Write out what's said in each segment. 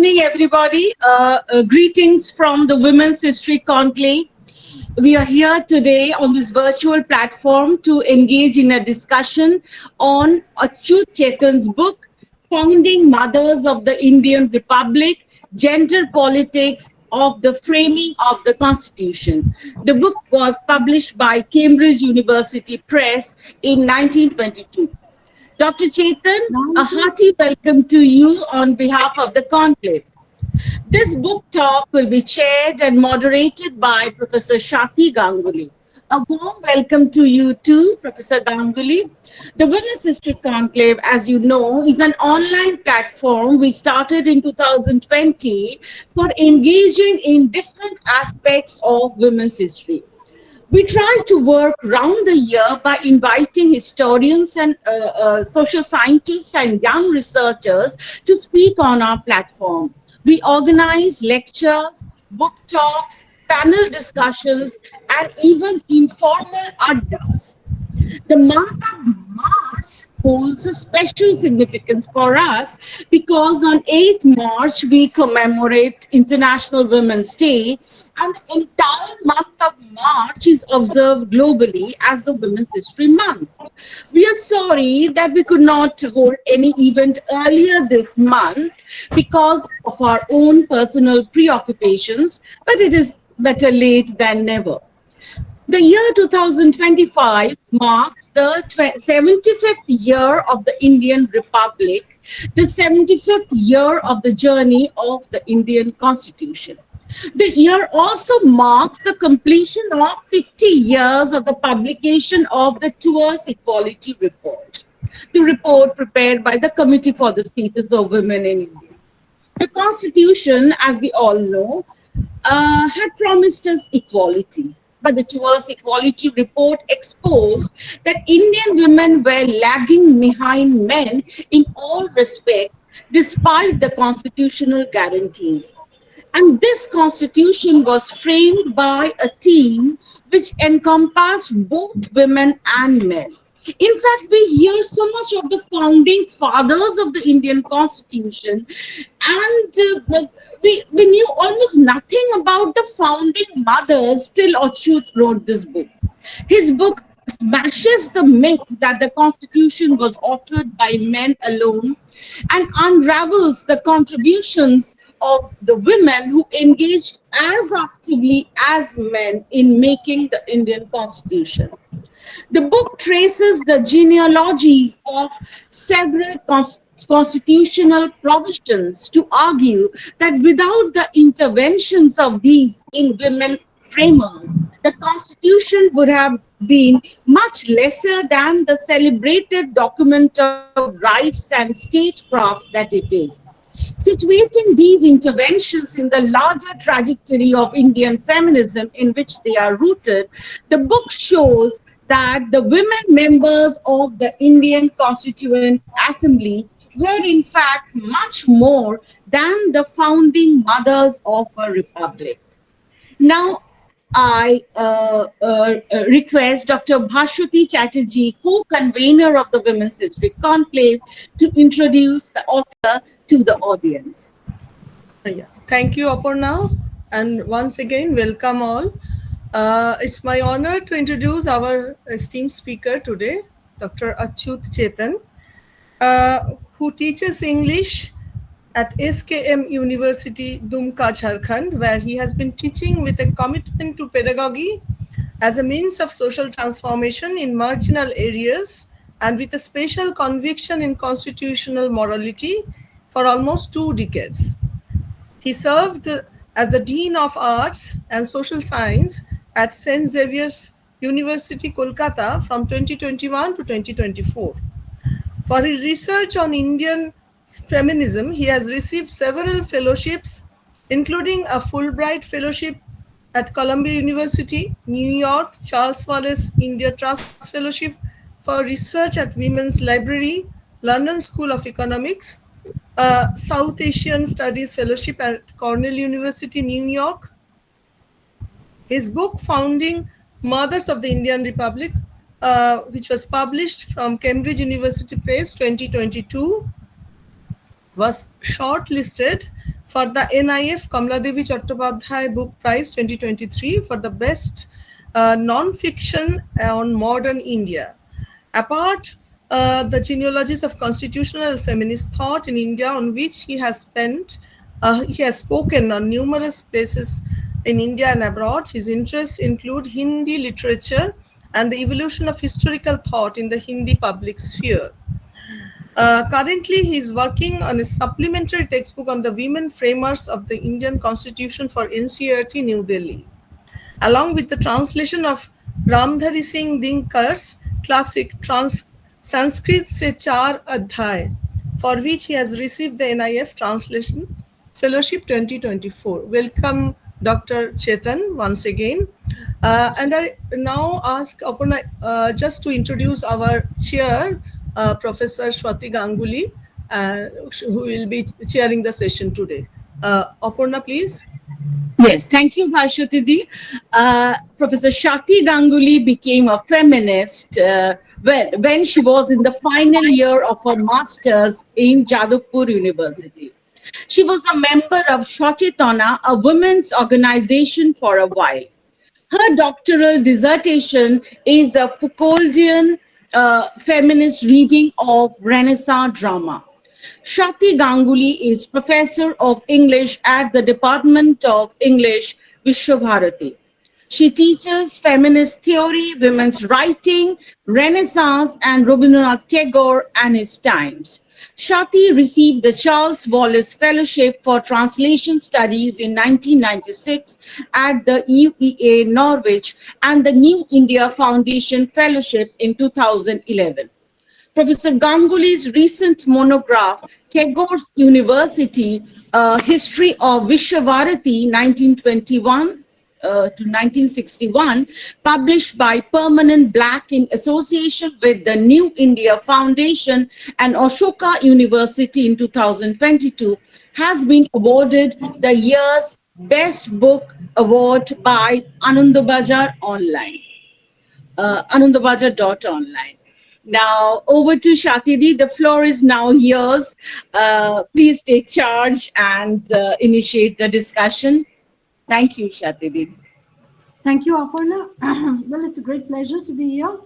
evening, everybody. Greetings from the Women's History Conclave. We are here today on this virtual platform to engage in a discussion on Achyut Chetan's book, Founding Mothers of the Indian Republic, Gender Politics of the Framing of the Constitution. The book was published by Cambridge University Press in 1922. Dr. Chetan, a hearty welcome to you on behalf of the conclave. This book talk will be chaired and moderated by Professor Swati Ganguly. A warm welcome to you too, Professor Ganguly. The Women's History Conclave, as you know, is an online platform we started in 2020 for engaging in different aspects of women's history. We try to work round the year by inviting historians and social scientists and young researchers to speak on our platform. We organize lectures, book talks, panel discussions, and even informal addas. The month of March holds a special significance for us because on 8th March we commemorate International Women's Day, and the entire month of March is observed globally as the Women's History Month. We are sorry that we could not hold any event earlier this month because of our own personal preoccupations, but it is better late than never. The year 2025 marks the 75th year of the Indian Republic, the 75th year of the journey of the Indian Constitution. The year also marks the completion of 50 years of the publication of the Towards Equality report, the report prepared by the Committee for the Status of Women in India. The Constitution, as we all know, had promised us equality. But the Towards Equality report exposed that Indian women were lagging behind men in all respects, despite the constitutional guarantees. And this constitution was framed by a team which encompassed both women and men. In fact, we hear so much of the founding fathers of the Indian Constitution, and we knew almost nothing about the founding mothers till Achyut wrote this book. His book smashes the myth that the Constitution was authored by men alone and unravels the contributions of the women who engaged as actively as men in making the Indian Constitution. The book traces the genealogies of several constitutional provisions to argue that without the interventions of these women framers, the Constitution would have been much lesser than the celebrated document of rights and statecraft that it is. Situating these interventions in the larger trajectory of Indian feminism in which they are rooted, the book shows that the women members of the Indian Constituent Assembly were in fact much more than the founding mothers of a republic. Now, I request Dr. Achyut Chetan, co-convener of the Women's History Conclave, to introduce the author to the audience. Yeah. Thank you, Aparna. And once again, welcome all. It's my honor to introduce our esteemed speaker today, Dr. Achyut Chetan, who teaches English at SKM University, Dumka, Jharkhand, where he has been teaching with a commitment to pedagogy as a means of social transformation in marginal areas and with a special conviction in constitutional morality for almost 2 decades. He served as the Dean of Arts and Social Science at St. Xavier's University, Kolkata from 2021 to 2024. For his research on Indian feminism, he has received several fellowships, including a Fulbright Fellowship at Columbia University, New York, Charles Wallace India Trust Fellowship for Research at Women's Library, London School of Economics, South Asian Studies Fellowship at Cornell University, New York. His book, Founding Mothers of the Indian Republic, which was published from Cambridge University Press 2022, was shortlisted for the NIF Kamladevi Chattopadhyay Book Prize 2023 for the best non-fiction on modern India. Apart the genealogies of constitutional feminist thought in India, on which he has spoken on numerous places in India and abroad. His interests include Hindi literature and the evolution of historical thought in the Hindi public sphere. Currently, he is working on a supplementary textbook on the women framers of the Indian Constitution for NCERT, New Delhi, along with the translation of Ramdhari Singh Dinkar's classic Sanskrit Se Char Adhyay, for which he has received the NIF Translation Fellowship 2024. Welcome, Dr. Chetan, once again. And I now ask Aparna just to introduce our chair, Professor Swati Ganguly, who will be chairing the session today. Aparna, please. Yes, thank you, Bharshati. Professor Swati Ganguly became a feminist when she was in the final year of her master's in Jadavpur University. She was a member of Chetana, a women's organization, for a while. Her doctoral dissertation is a Foucauldian feminist reading of Renaissance drama. Swati Ganguly is professor of English at the Department of English, Viswa-Bharati. She teaches feminist theory, women's writing, Renaissance, and Rabindranath Tagore and his times. Swati received the Charles Wallace Fellowship for Translation Studies in 1996 at the UEA Norwich and the New India Foundation Fellowship in 2011. Professor Ganguly's recent monograph, Tagore's University, History of Viswa-Bharati 1921 to 1961, published by Permanent Black in association with the New India Foundation and Ashoka University in 2022, has been awarded the year's Best Book Award by Anandabajar Online, anandabajar.online. Now, over to Shatidi. The floor is now yours. Please take charge and initiate the discussion. Thank you, Shatidi. Thank you, Aparna. Well, it's a great pleasure to be here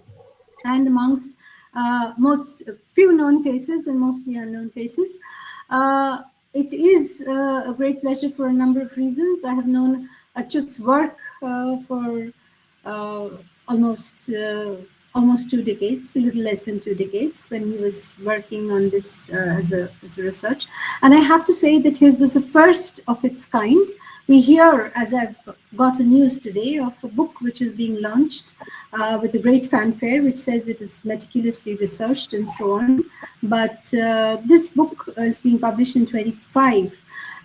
and amongst most few known faces and mostly unknown faces. It is a great pleasure for a number of reasons. I have known Achyut's work for almost 2 decades, a little less than 2 decades, when he was working on this as a research. And I have to say that his was the first of its kind. We hear, as I've got a news today, of a book which is being launched with a great fanfare, which says it is meticulously researched and so on. But this book is being published in 25,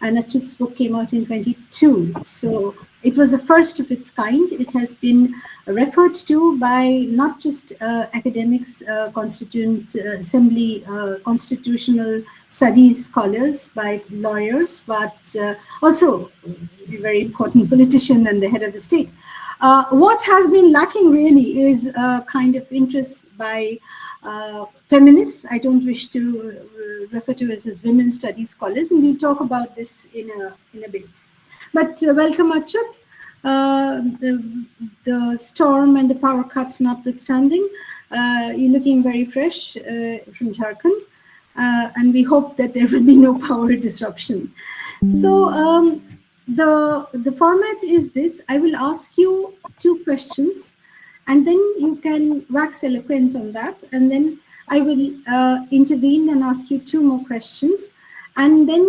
and Achyut's book came out in 22. So it was the first of its kind. It has been referred to by not just academics, Constituent Assembly, constitutional studies scholars, by lawyers, but also a very important politician and the head of the state. What has been lacking really is a kind of interest by feminists. I don't wish to refer to as women studies scholars, and we'll talk about this in a bit. But welcome, Achyut. The storm and the power cuts notwithstanding, you're looking very fresh from Jharkhand, and we hope that there will be no power disruption. So the format is this: I will ask you 2 questions, and then you can wax eloquent on that, and then I will intervene and ask you 2 more questions, and then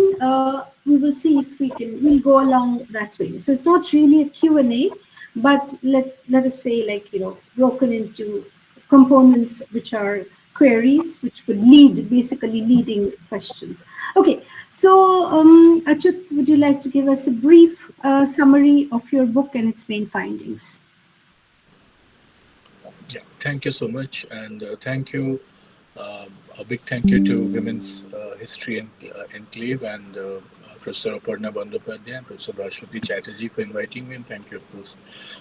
we will see if we'll go along that way. So it's not really a Q&A, but let us say, like, broken into components which are queries, which would basically leading questions. Okay, so Achyut, would you like to give us a brief summary of your book and its main findings? Yeah, thank you so much, and thank you. A big thank you to Women's History Enclave and Professor Aparna Bandyopadhyay and Professor Bharshati Chatterjee for inviting me, and thank you, of course,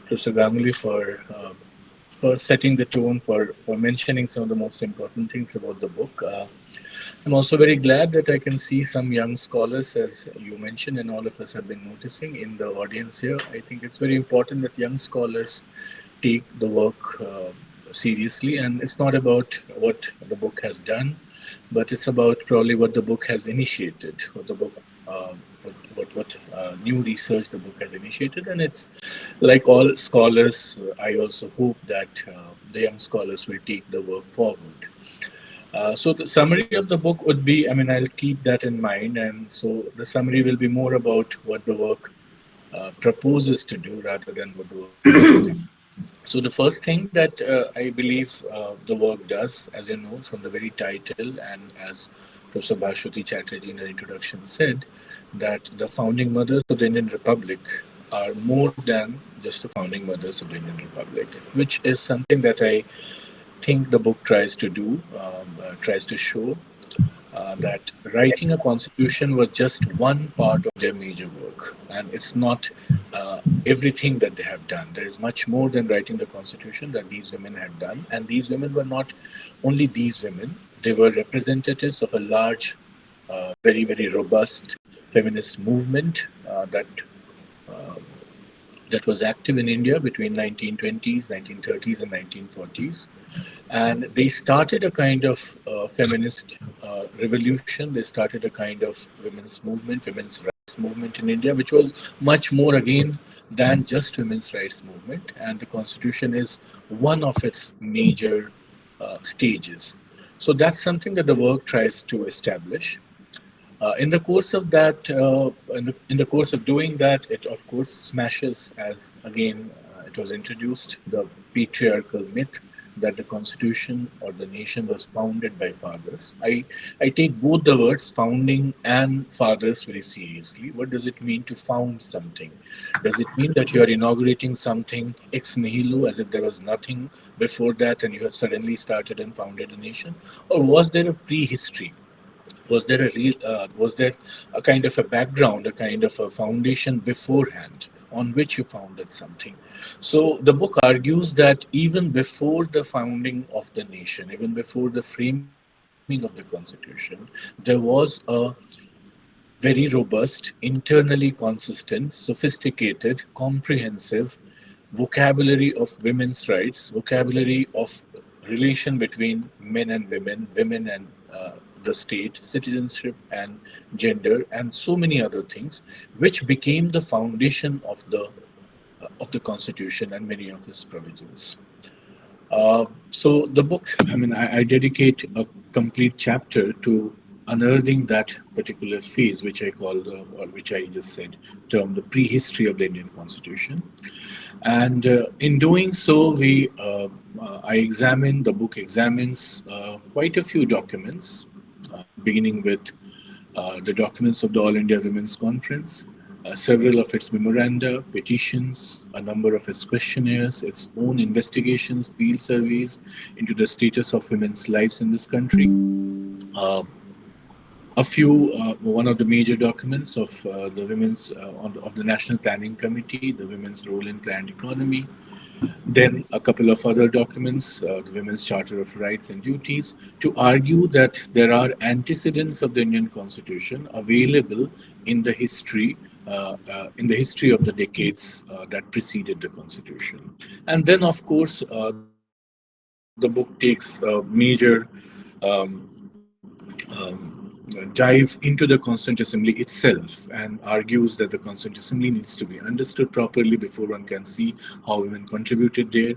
Professor Ganguly for for setting the tone, for mentioning some of the most important things about the book. I'm also very glad that I can see some young scholars, as you mentioned, and all of us have been noticing in the audience here. I think it's very important that young scholars take the work seriously, and it's not about what the book has done, but it's about probably what the book has initiated, what the book, what new research the book has initiated. And it's like all scholars, I also hope that the young scholars will take the work forward. So the summary of the book would be, I mean, I'll keep that in mind. And so the summary will be more about what the work proposes to do rather than what the work has done. So the first thing that I believe the work does, as you know from the very title, and as Professor Bhashwati Chatterjee in her introduction said, that the founding mothers of the Indian Republic are more than just the founding mothers of the Indian Republic, which is something that I think the book tries to do, tries to show that writing a constitution was just one part of their major work, and it's not everything that they have done. There is much more than writing the constitution that these women had done, and these women were not only these women; they were representatives of a large, very robust feminist movement uh, that was active in India between 1920s, 1930s, and 1940s. And they started a kind of feminist revolution. They started a kind of women's movement, women's rights movement in India, which was much more again than just women's rights movement. And the constitution is one of its major stages. So that's something that the work tries to establish. In the course of that, in the course of doing that, it of course smashes, as again it was introduced, the patriarchal myth that the constitution or the nation was founded by fathers. I take both the words founding and fathers very seriously. What does it mean to found something? Does it mean that you are inaugurating something ex nihilo, as if there was nothing before that and you have suddenly started and founded a nation? Or was there a prehistory? Was there a kind of a background, a kind of a foundation beforehand on which you founded something? So the book argues that even before the founding of the nation, even before the framing of the constitution, there was a very robust, internally consistent, sophisticated, comprehensive vocabulary of women's rights, vocabulary of relation between men and women, women and the state, citizenship and gender, and so many other things, which became the foundation of the constitution and many of its provisions. So the book, I mean, I dedicate a complete chapter to unearthing that particular phase, which I call, or which I just said, term the prehistory of the Indian Constitution. And in doing so, the book examines quite a few documents, beginning with the documents of the All India Women's Conference, several of its memoranda, petitions, a number of its questionnaires, its own investigations, field surveys into the status of women's lives in this country. One of the major documents of the women's of the National Planning Committee, the women's role in planned economy. Then a couple of other documents, the Women's Charter of Rights and Duties, to argue that there are antecedents of the Indian Constitution available in the history of the decades that preceded the Constitution. And then, of course, the book takes a major dive into the Constituent Assembly itself and argues that the Constituent Assembly needs to be understood properly before one can see how women contributed there.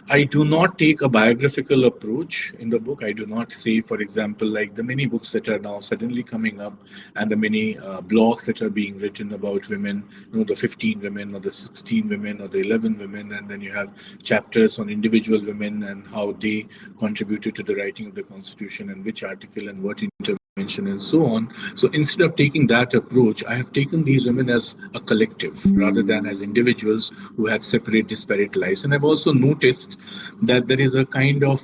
I do not take a biographical approach in the book. I do not say, for example, like the many books that are now suddenly coming up and the many blogs that are being written about women, the 15 women or the 16 women or the 11 women, and then you have chapters on individual women and how they contributed to the writing of the Constitution and which article and what intervention and so on. So instead of taking that approach, I have taken these women as a collective rather than as individuals who had separate, disparate lives. And I've also noticed that there is a kind of,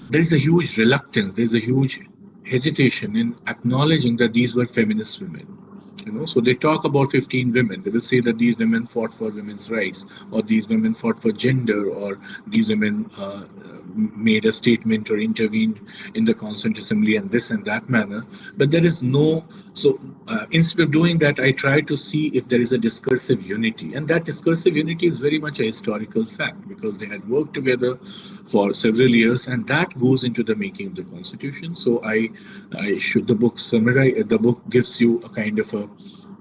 there is a huge reluctance, there's a huge hesitation in acknowledging that these were feminist women. So they talk about 15 women. They will say that these women fought for women's rights, or these women fought for gender, or these women made a statement or intervened in the Constituent Assembly and this and that manner. But there is no, so instead of doing that, I try to see if there is a discursive unity. And that discursive unity is very much a historical fact, because they had worked together for several years, and that goes into the making of the Constitution. So the book summarize, the book gives you a kind of a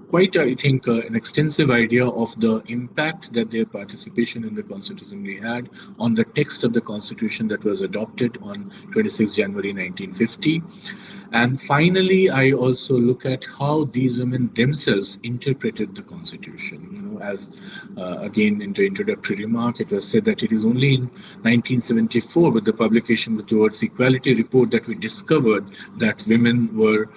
quite, I think, an extensive idea of the impact that their participation in the Constituent Assembly had on the text of the Constitution that was adopted on 26 January 1950. And finally, I also look at how these women themselves interpreted the Constitution. As again in the introductory remark, it was said that it is only in 1974, with the publication of the Towards Equality report, that we discovered that women were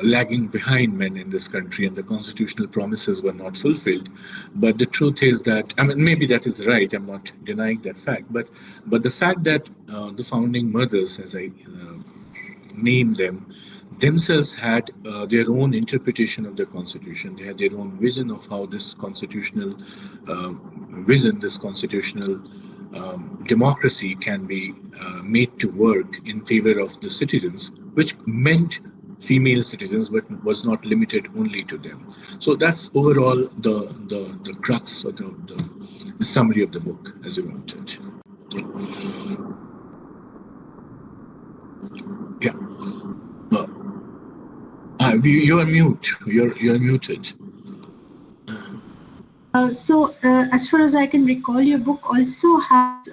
lagging behind men in this country, and the constitutional promises were not fulfilled. But the truth is that, I mean, maybe that is right, I'm not denying that fact, but the fact that the founding mothers, as I name them, themselves had their own interpretation of the Constitution. They had their own vision of how this constitutional this constitutional democracy can be made to work in favor of the citizens, which meant female citizens, but was not limited only to them. So that's overall the crux, or the summary of the book, as you wanted. Yeah. You are mute. You're muted. So as far as I can recall, your book also has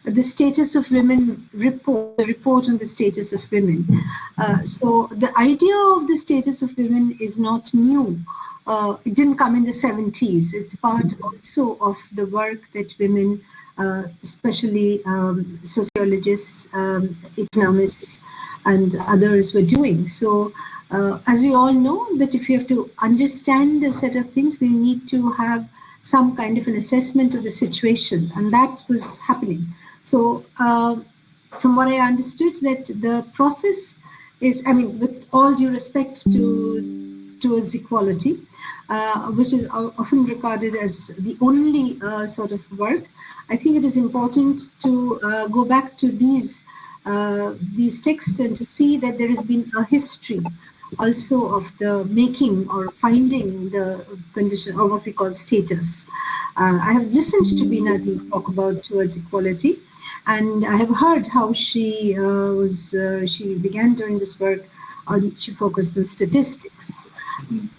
the status of women report, the report on the status of women. So the idea of the status of women is not new. It didn't come in the 70s. It's part also of the work that women, especially sociologists, economists, and others were doing. So as we all know, that if you have to understand a set of things, we need to have some kind of an assessment of the situation, and that was happening. So from what I understood, that the process is, I mean, with all due respect towards equality, which is often regarded as the only sort of work, I think it is important to go back to these texts and to see that there has been a history also of the making or finding the condition, or what we call status. I have listened to Binati talk about towards equality, and I have heard how she began doing this work, she focused on statistics.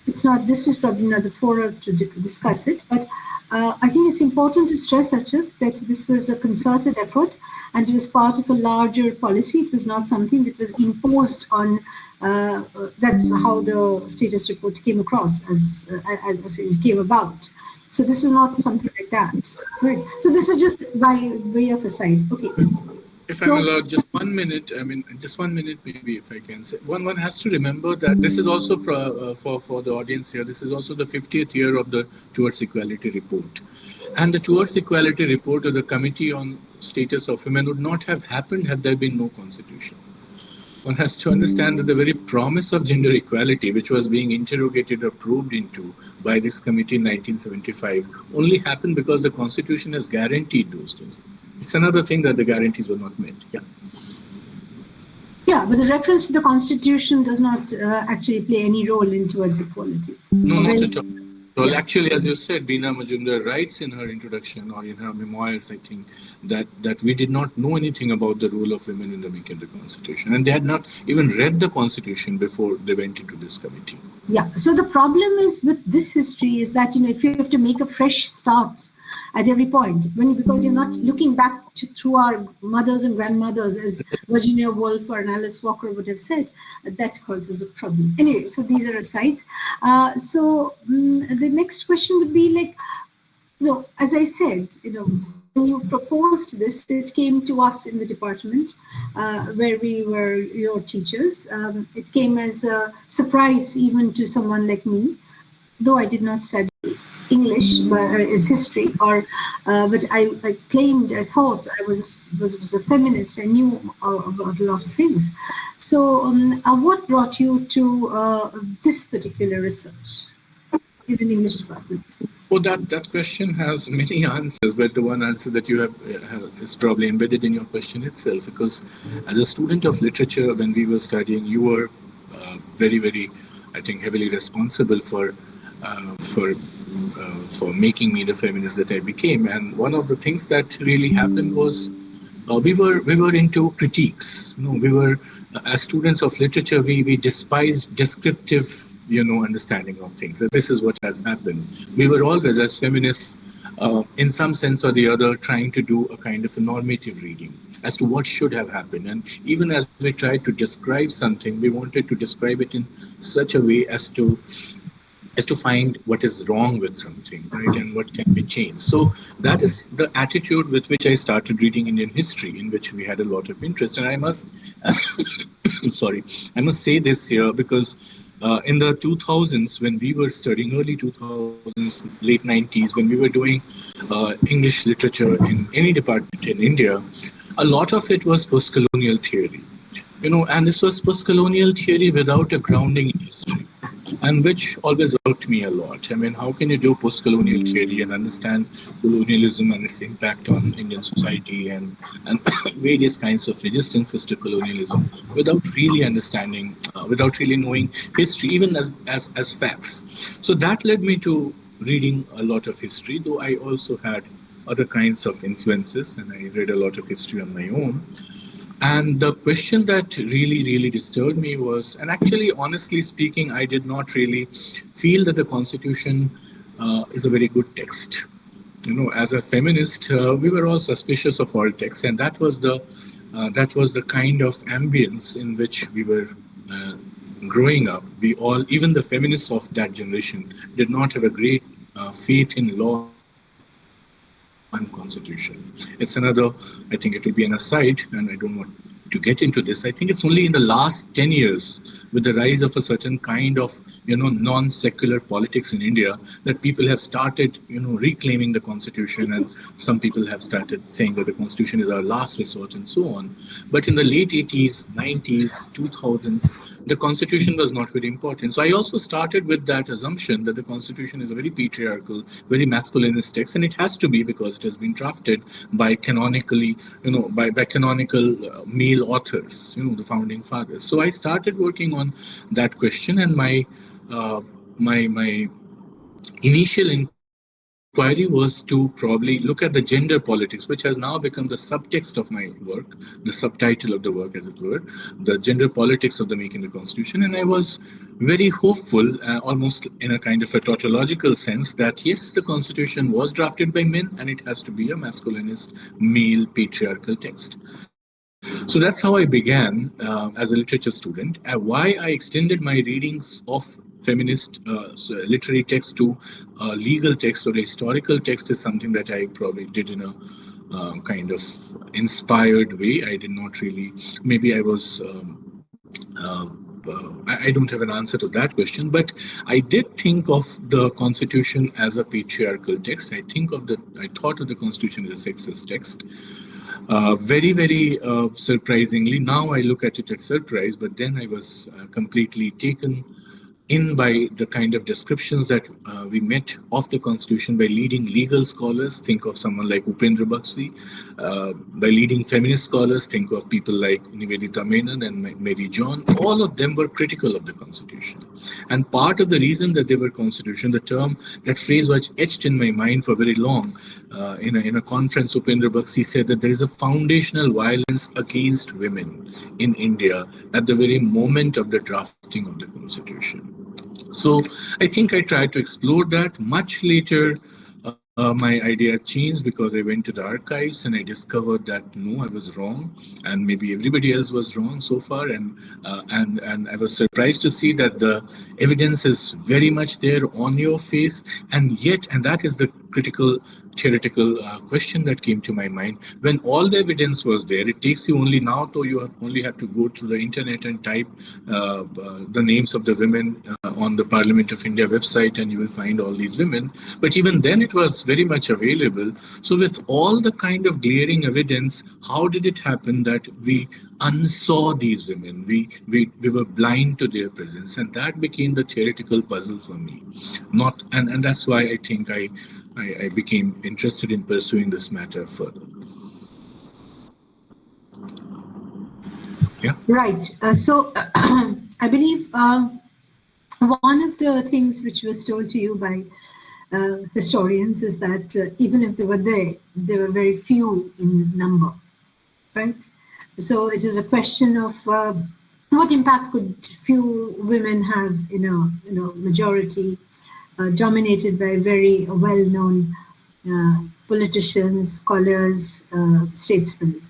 This is probably not the forum to discuss it, but I think it's important to stress, Achyut, that this was a concerted effort, and it was part of a larger policy. It was not something that was imposed on. That's how the status report came across, as it came about. So this was not something like that. Right. So this is just by way of aside. Okay. If I'm allowed, just 1 minute. I mean, just 1 minute, maybe, if I can say. One has to remember that this is also for the audience here. This is also the 50th year of the Towards Equality report, and the Towards Equality report, or the Committee on Status of Women, would not have happened had there been no constitution. One has to understand that the very promise of gender equality, which was being interrogated or probed into by this committee in 1975, only happened because the Constitution has guaranteed those things. It's another thing that the guarantees were not met. Yeah. Yeah, but the reference to the Constitution does not actually play any role in towards equality. No, not at all. Well, actually, as you said, Beena Majumdar writes in her introduction, or in her memoirs, I think, that we did not know anything about the role of women in the making of the Constitution. And they had not even read the Constitution before they went into this committee. Yeah, so the problem is with this history is that, if you have to make a fresh start at every point, because you're not looking back through our mothers and grandmothers, as Virginia Woolf or Alice Walker would have said, that causes a problem. Anyway, so these are asides. So the next question would be like, as I said, when you proposed this, it came to us in the department where we were your teachers. It came as a surprise even to someone like me, though I did not study English as history, but I thought I was was a feminist and knew about a lot of things. So, what brought you to this particular research in an English department? Well, that question has many answers, but the one answer that you have is probably embedded in your question itself. Because as a student of literature, when we were studying, you were very, very, I think, heavily responsible for making me the feminist that I became. And one of the things that really happened was we were into critiques. We were as students of literature, we despised descriptive understanding of things. This is what has happened. We were always, as feminists, in some sense or the other, trying to do a kind of a normative reading as to what should have happened. And even as we tried to describe something, we wanted to describe it in such a way as to find what is wrong with something, right, and what can be changed. So that is the attitude with which I started reading Indian history, in which we had a lot of interest. And I must, I must say this here, because in the 2000s, when we were studying, early 2000s, late 90s, when we were doing English literature in any department in India, a lot of it was post-colonial theory, and this was post-colonial theory without a grounding in history, and which always irked me a lot. I mean, how can you do post-colonial theory and understand colonialism and its impact on Indian society and various kinds of resistances to colonialism without really understanding, without really knowing history, even as facts? So that led me to reading a lot of history, though I also had other kinds of influences, and I read a lot of history on my own. And the question that really, really disturbed me was, and actually, honestly speaking, I did not really feel that the Constitution is a very good text. As a feminist, we were all suspicious of all texts, and that was the kind of ambience in which we were growing up. We all, even the feminists of that generation, did not have a great faith in law and Constitution. It's another, I think it will be an aside, and I don't want to get into this. I think it's only in the last 10 years, with the rise of a certain kind of, non-secular politics in India, that people have started, reclaiming the Constitution, and some people have started saying that the Constitution is our last resort and so on. But in the late 80s, 90s, 2000s, the Constitution was not very important. So I also started with that assumption that the Constitution is a very patriarchal, very masculinist text, and it has to be, because it has been drafted by canonically, by canonical male authors, the founding fathers. So I started working on that question, and my initial inquiry was to probably look at the gender politics, which has now become the subtext of my work, the subtitle of the work, as it were, the gender politics of the making the Constitution. And I was very hopeful, almost in a kind of a tautological sense, that yes, the Constitution was drafted by men, and it has to be a masculinist, male, patriarchal text. So that's how I began as a literature student. Why I extended my readings of feminist literary text to legal text or historical text is something that I probably did in a kind of inspired way. I did not really, maybe I was, I don't have an answer to that question, but I did think of the Constitution as a patriarchal text. I thought of the Constitution as a sexist text. Very, very surprisingly, now I look at it as surprise, but then I was completely taken in by the kind of descriptions that we met of the Constitution by leading legal scholars. Think of someone like Upendra Bakshi. By leading feminist scholars, think of people like Nivedita Menon and Mary John. All of them were critical of the Constitution. And part of the reason that they were Constitution, that phrase was etched in my mind for very long. In a conference, Upendra Bakshi said that there is a foundational violence against women in India at the very moment of the drafting of the Constitution. So I think I tried to explore that. Much later, my idea changed because I went to the archives and I discovered that no, I was wrong, and maybe everybody else was wrong so far. And I was surprised to see that the evidence is very much there on your face, and that is the critical theoretical question that came to my mind. When all the evidence was there, it takes you only now, though you only have to go through the internet and type the names of the women on the Parliament of India website, and you will find all these women. But even then, it was very much available. So with all the kind of glaring evidence, how did it happen that we unsaw these women? We were blind to their presence, and that became the theoretical puzzle for me. And that's why I think I became interested in pursuing this matter further. Yeah. Right. So I believe one of the things which was told to you by historians is that even if they were there, they were very few in number, right? So it is a question of what impact could few women have in a majority dominated by very well-known politicians, scholars, statesmen.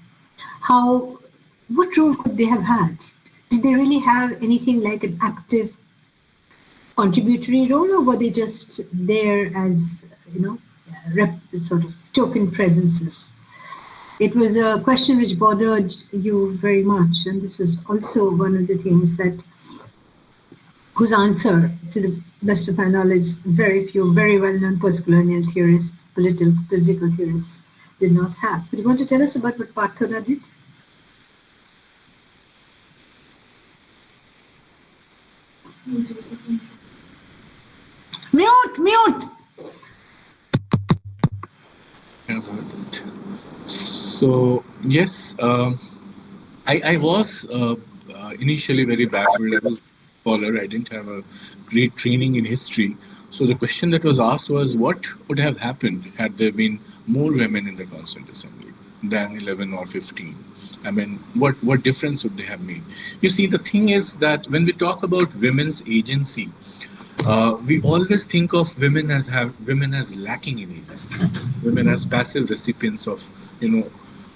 What role could they have had? Did they really have anything like an active contributory role, or were they just there as, sort of token presences? It was a question which bothered you very much, and this was also one of the things whose answer, to the best of my knowledge, very few very well-known post-colonial theorists, political theorists, did not have. Would you want to tell us about what Parthoda did? Mute! So, yes, I was initially very baffled. I was a scholar. I didn't have a great training in history. So the question that was asked was, what would have happened had there been more women in the Constituent Assembly than 11 or 15? I mean, what difference would they have made? You see, the thing is that when we talk about women's agency, we always think of women as lacking in agency, women as passive recipients of,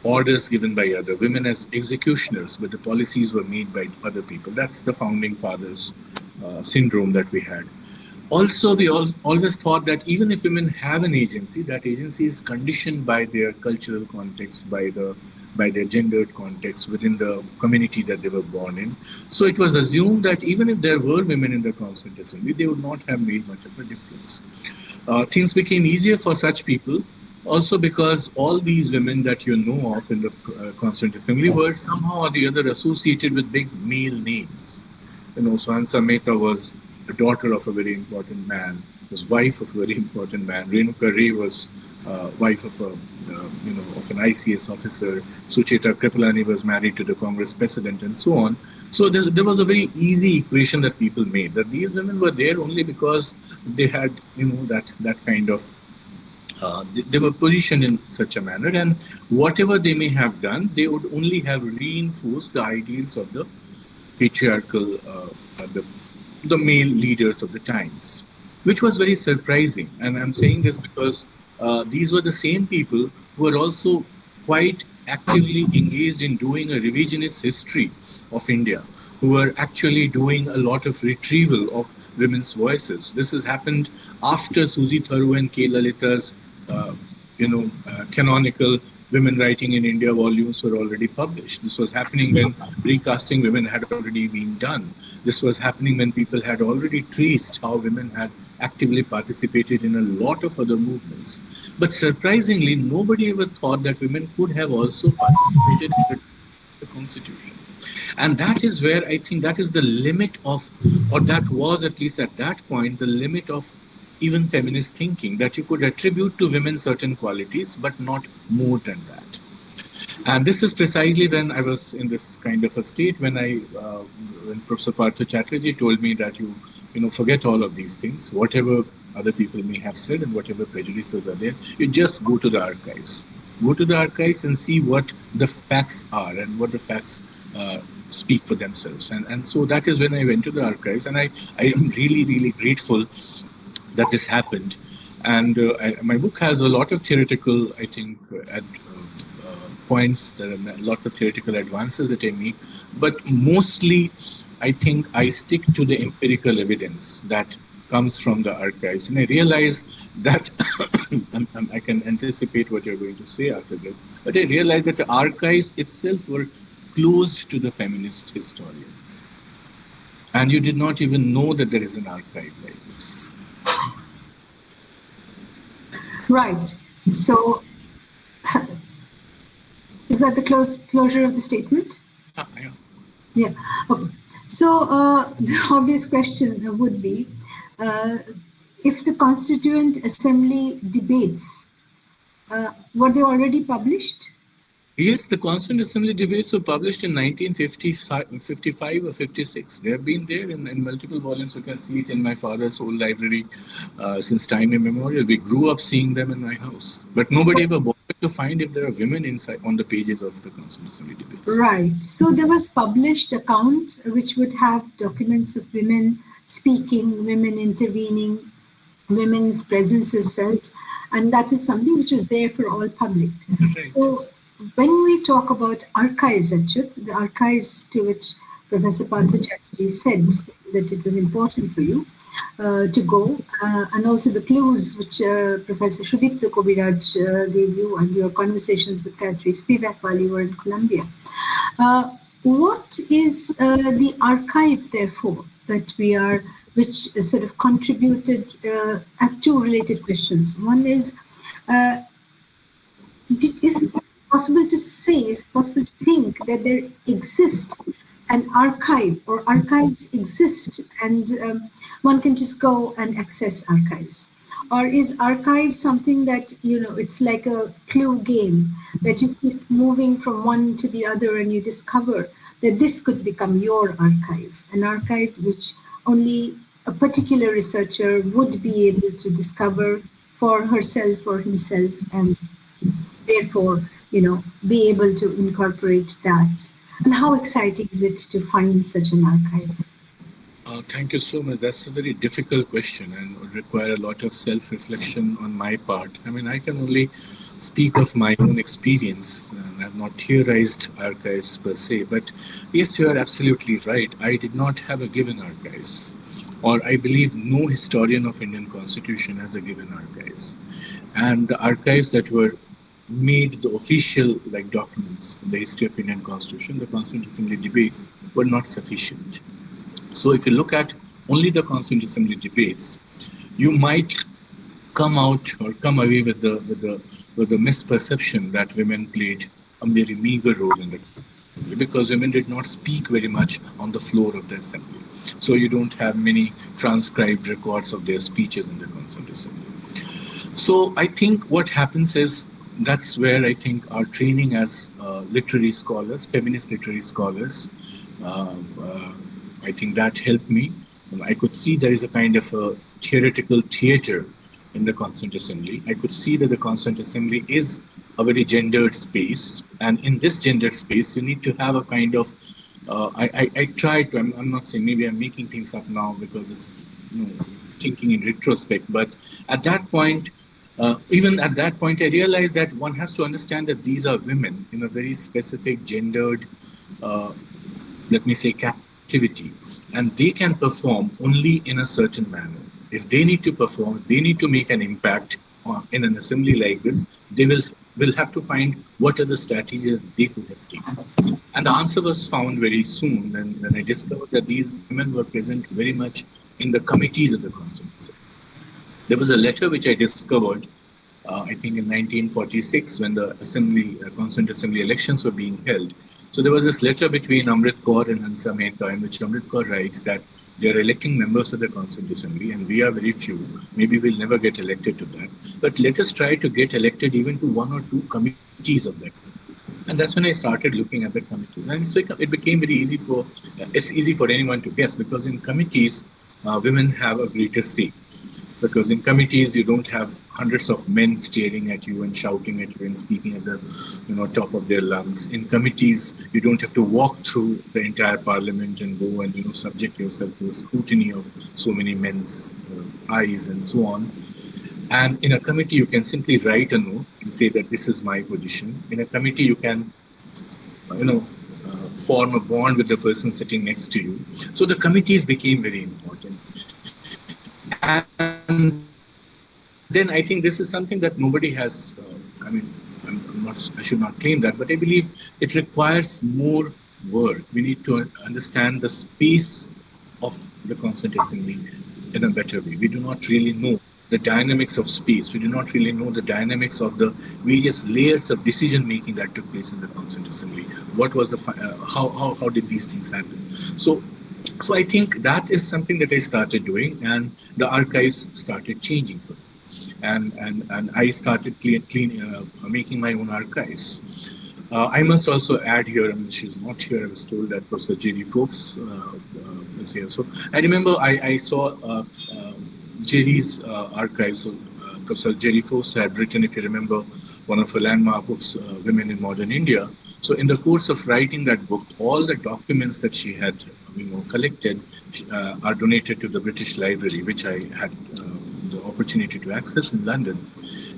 orders given by other, women as executioners, but the policies were made by other people. That's the founding fathers' syndrome that we had. Also, we always thought that even if women have an agency, that agency is conditioned by their cultural context, by their gendered context within the community that they were born in. So it was assumed that even if there were women in the Constituent Assembly, they would not have made much of a difference. Things became easier for such people, also because all these women that you know of in the Constituent Assembly were somehow or the other associated with big male names. So Hansa Mehta was the daughter of a very important man, was wife of a very important man. Renuka Ray was wife of of an ICS officer. Sucheta Kripalani was married to the Congress president, and so on. So there was a very easy equation that people made, that these women were there only because they had that kind of they were positioned in such a manner, and whatever they may have done, they would only have reinforced the ideals of the patriarchal, the male leaders of the times, which was very surprising. And I'm saying this because these were the same people who were also quite actively engaged in doing a revisionist history of India, who were actually doing a lot of retrieval of women's voices. This has happened after Susie Tharu and K. Lalita's, canonical Women Writing in India volumes were already published. This was happening when recasting women had already been done. This was happening when people had already traced how women had actively participated in a lot of other movements. But surprisingly, nobody ever thought that women could have also participated in the Constitution. And that is where I think that is the limit of, or that was at least at that point, the limit of even feminist thinking, that you could attribute to women certain qualities, but not more than that. And this is precisely when I was in this kind of a state, when Professor Partho Chatterjee told me that you forget all of these things, whatever other people may have said and whatever prejudices are there, you just go to the archives. Go to the archives and see what the facts are and what the facts speak for themselves. And so that is when I went to the archives, and I am really, really grateful that this happened. And my book has a lot of theoretical, I think, points. There are lots of theoretical advances that I make, but mostly I think I stick to the empirical evidence that comes from the archives. And I realized that I can anticipate what you're going to say after this, but I realized that the archives itself were closed to the feminist historian. And you did not even know that there is an archive like this. Right. So, is that the closure of the statement? Yeah. Yeah. Okay. So, the obvious question would be, if the Constituent Assembly debates, were they already published? Yes, the Constituent Assembly debates were published in 1955 or 56. They have been there in multiple volumes. You can see it in my father's old library since time immemorial. We grew up seeing them in my house. But nobody ever bothered to find if there are women inside on the pages of the Constituent Assembly debates. Right. So there was published account which would have documents of women speaking, women intervening, women's presence is felt, and that is something which is there for all public. Right. So when we talk about archives, Achyut, the archives to which Professor Partha Chatterjee said that it was important for you to go, and also the clues which Professor Shudipta Kobiraj gave you and your conversations with Gayatri Spivak while you were in Columbia. What is the archive, therefore, that we are, which sort of contributed? I have two related questions. One is it possible to say, is it possible to think that there exists an archive or archives exist and one can just go and access archives? Or is archive something that, it's like a clue game that you keep moving from one to the other and you discover that this could become your archive, an archive which only a particular researcher would be able to discover for herself or himself and therefore, be able to incorporate that? And how exciting is it to find such an archive? Thank you so much. That's a very difficult question and would require a lot of self-reflection on my part. I mean, I can only speak of my own experience, and I've not theorized archives per se, but yes, you are absolutely right. I did not have a given archives, or I believe no historian of Indian Constitution has a given archives. And the archives that were made the official documents in the history of Indian Constitution, the Constituent Assembly debates, were not sufficient. So if you look at only the Constituent Assembly debates, you might come out or come away with the misperception that women played a very meager role in the assembly, because women did not speak very much on the floor of the assembly. So you don't have many transcribed records of their speeches in the Constituent Assembly. So I think what happens is, that's where I think our training as literary scholars, feminist literary scholars, I think that helped me. I could see there is a kind of a theoretical theater in the Constituent Assembly. I could see that the Constituent Assembly is a very gendered space. And in this gendered space, you need to have a kind of, I try to, I'm not saying maybe I'm making things up now because it's thinking in retrospect, but at that point, even at that point, I realized that one has to understand that these are women in a very specific gendered, let me say, captivity. And they can perform only in a certain manner. If they need to perform, they need to make an impact in an assembly like this, they will have to find what are the strategies they could have taken. And the answer was found very soon when I discovered that these women were present very much in the committees of the Constitution. There was a letter which I discovered, I think in 1946, when the Constituent Assembly elections were being held. So there was this letter between Amrit Kaur and Hansa Mehta, in which Amrit Kaur writes that they are electing members of the Constituent Assembly, and we are very few. Maybe we'll never get elected to that. But let us try to get elected even to one or two committees of that. And that's when I started looking at the committees. And so it became very easy it's easy for anyone to guess, because in committees, women have a greater say. Because in committees, you don't have hundreds of men staring at you and shouting at you and speaking at the top of their lungs. In committees, you don't have to walk through the entire parliament and go and subject yourself to the scrutiny of so many men's eyes and so on. And in a committee, you can simply write a note and say that this is my position. In a committee, you can form a bond with the person sitting next to you. So the committees became very important. And then I think this is something that nobody has, I should not claim that, but I believe it requires more work. We need to understand the space of the Constituent Assembly in a better way. We do not really know the dynamics of space. We do not really know the dynamics of the various layers of decision making that took place in the Constituent Assembly. What was the how did these things happen? So I think that is something that I started doing, and the archives started changing for me. And I started making my own archives. I must also add here, she's not here, I was told that Professor Jerry Fox is here. So I remember I saw Jerry's archives. So, Professor Jerry Fox had written, if you remember, one of her landmark books, Women in Modern India. So in the course of writing that book, all the documents that she had collected are donated to the British Library, which I had the opportunity to access in London.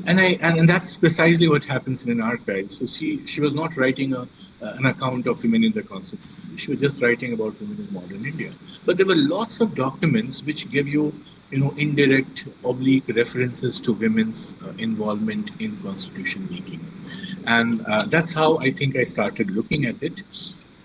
And that's precisely what happens in an archive. So she was not writing an account of women in the Constitution. She was just writing about women in modern India. But there were lots of documents which give you, indirect, oblique references to women's involvement in constitution making. And that's how I think I started looking at it.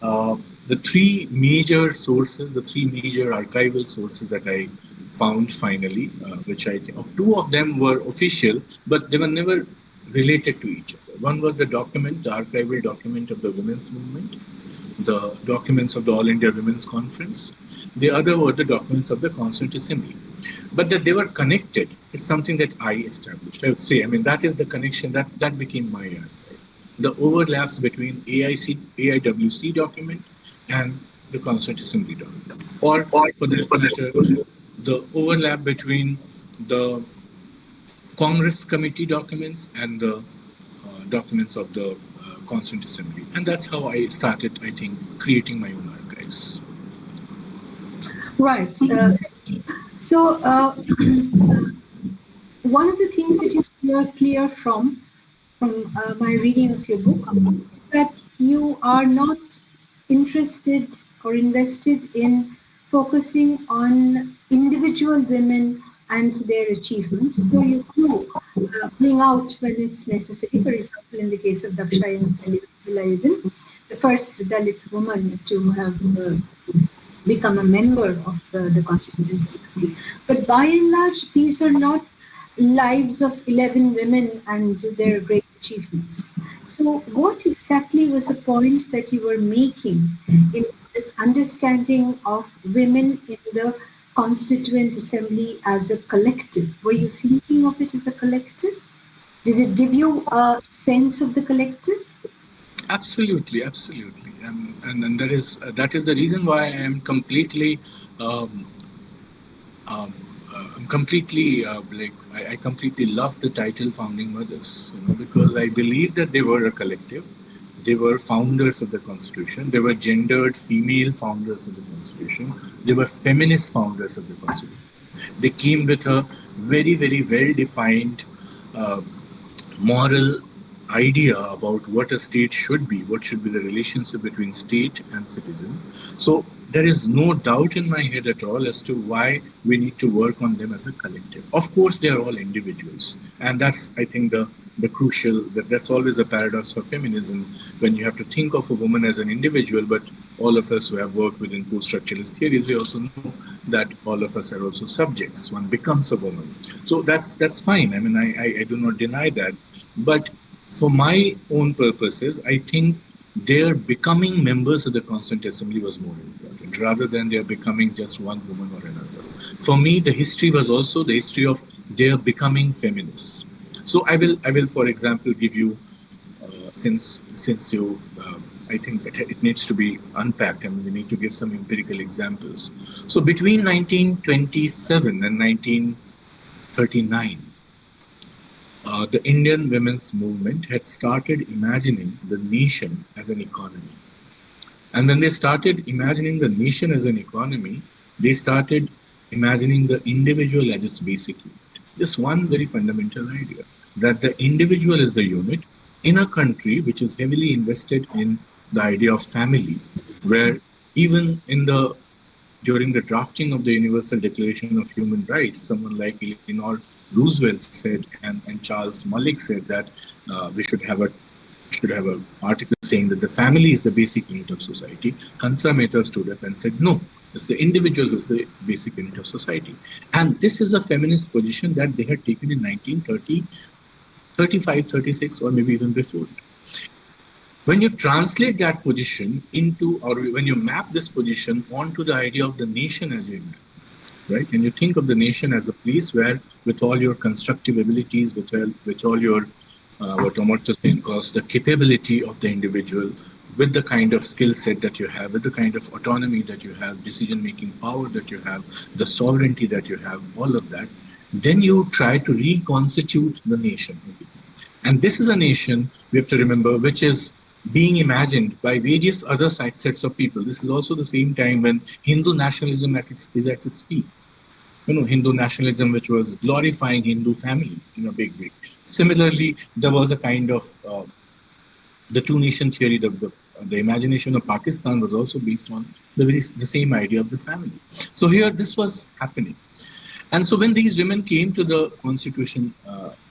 The three major sources, the three major archival sources that I found finally, which I think of, two of them were official, but they were never related to each other. One was the document, the archival document of the women's movement, the documents of the All India Women's Conference. The other were the documents of the Constituent Assembly. But that they were connected is something that I established. I would say, that is the connection that became my archive. The overlaps between AIWC document and the Constituent Assembly document. Or for that matter, the overlap between the Congress Committee documents and the documents of the Constituent Assembly. And that's how I started, I think, creating my own archives. Right. So one of the things that is clear from my reading of your book is that you are not interested or invested in focusing on individual women and their achievements, though you do bring out when it's necessary. For example, in the case of Daksha Vilayuddin, the first Dalit woman to have become a member of the Constituent Assembly. But by and large, these are not lives of 11 women and their great achievements. So what exactly was the point that you were making in this understanding of women in the Constituent Assembly as a collective? Were you thinking of it as a collective? Did it give you a sense of the collective? Absolutely. And that is the reason why I am completely I completely love the title Founding Mothers, because I believe that they were a collective. They were founders of the Constitution. They were gendered female founders of the Constitution. They were feminist founders of the Constitution. They came with a very, very well-defined moral idea about what a state should be, what should be the relationship between state and citizen. So there is no doubt in my head at all as to why we need to work on them as a collective. Of course, they are all individuals. And that's, I think, the crucial, that's always a paradox for feminism, when you have to think of a woman as an individual, but all of us who have worked within post-structuralist theories, we also know that all of us are also subjects. One becomes a woman. So that's fine. I do not deny that. But for my own purposes, I think their becoming members of the Constituent Assembly was more important, rather than their becoming just one woman or another. For me, the history was also the history of their becoming feminists. So I will, for example, give you, since you, I think it needs to be unpacked, we need to give some empirical examples. So between 1927 and 1939, the Indian women's movement had started imagining the nation as an economy. And when they started imagining the nation as an economy, they started imagining the individual as its basic unit. Just one very fundamental idea, that the individual is the unit in a country which is heavily invested in the idea of family, where even in the during the drafting of the Universal Declaration of Human Rights, someone like Eleanor Roosevelt said, and Charles Malik said that we should have a article saying that the family is the basic unit of society. Hansa Mehta stood up and said, no, it's the individual who is the basic unit of society. And this is a feminist position that they had taken in 1930, 35, 36, or maybe even before. When you translate that position into, or when you map this position onto the idea of the nation as you imagine, right? And you think of the nation as a place where, with all your constructive abilities, with all your what Amartya Sen calls the capability of the individual, with the kind of skill set that you have, with the kind of autonomy that you have, decision-making power that you have, the sovereignty that you have, all of that, then you try to reconstitute the nation. And this is a nation, we have to remember, which is being imagined by various other sets of people. This is also the same time when Hindu nationalism is at its peak. Hindu nationalism, which was glorifying Hindu family in a big way. Similarly, there was a kind of the two-nation theory. The imagination of Pakistan was also based on the same idea of the family. So here, this was happening. And so when these women came to the constitution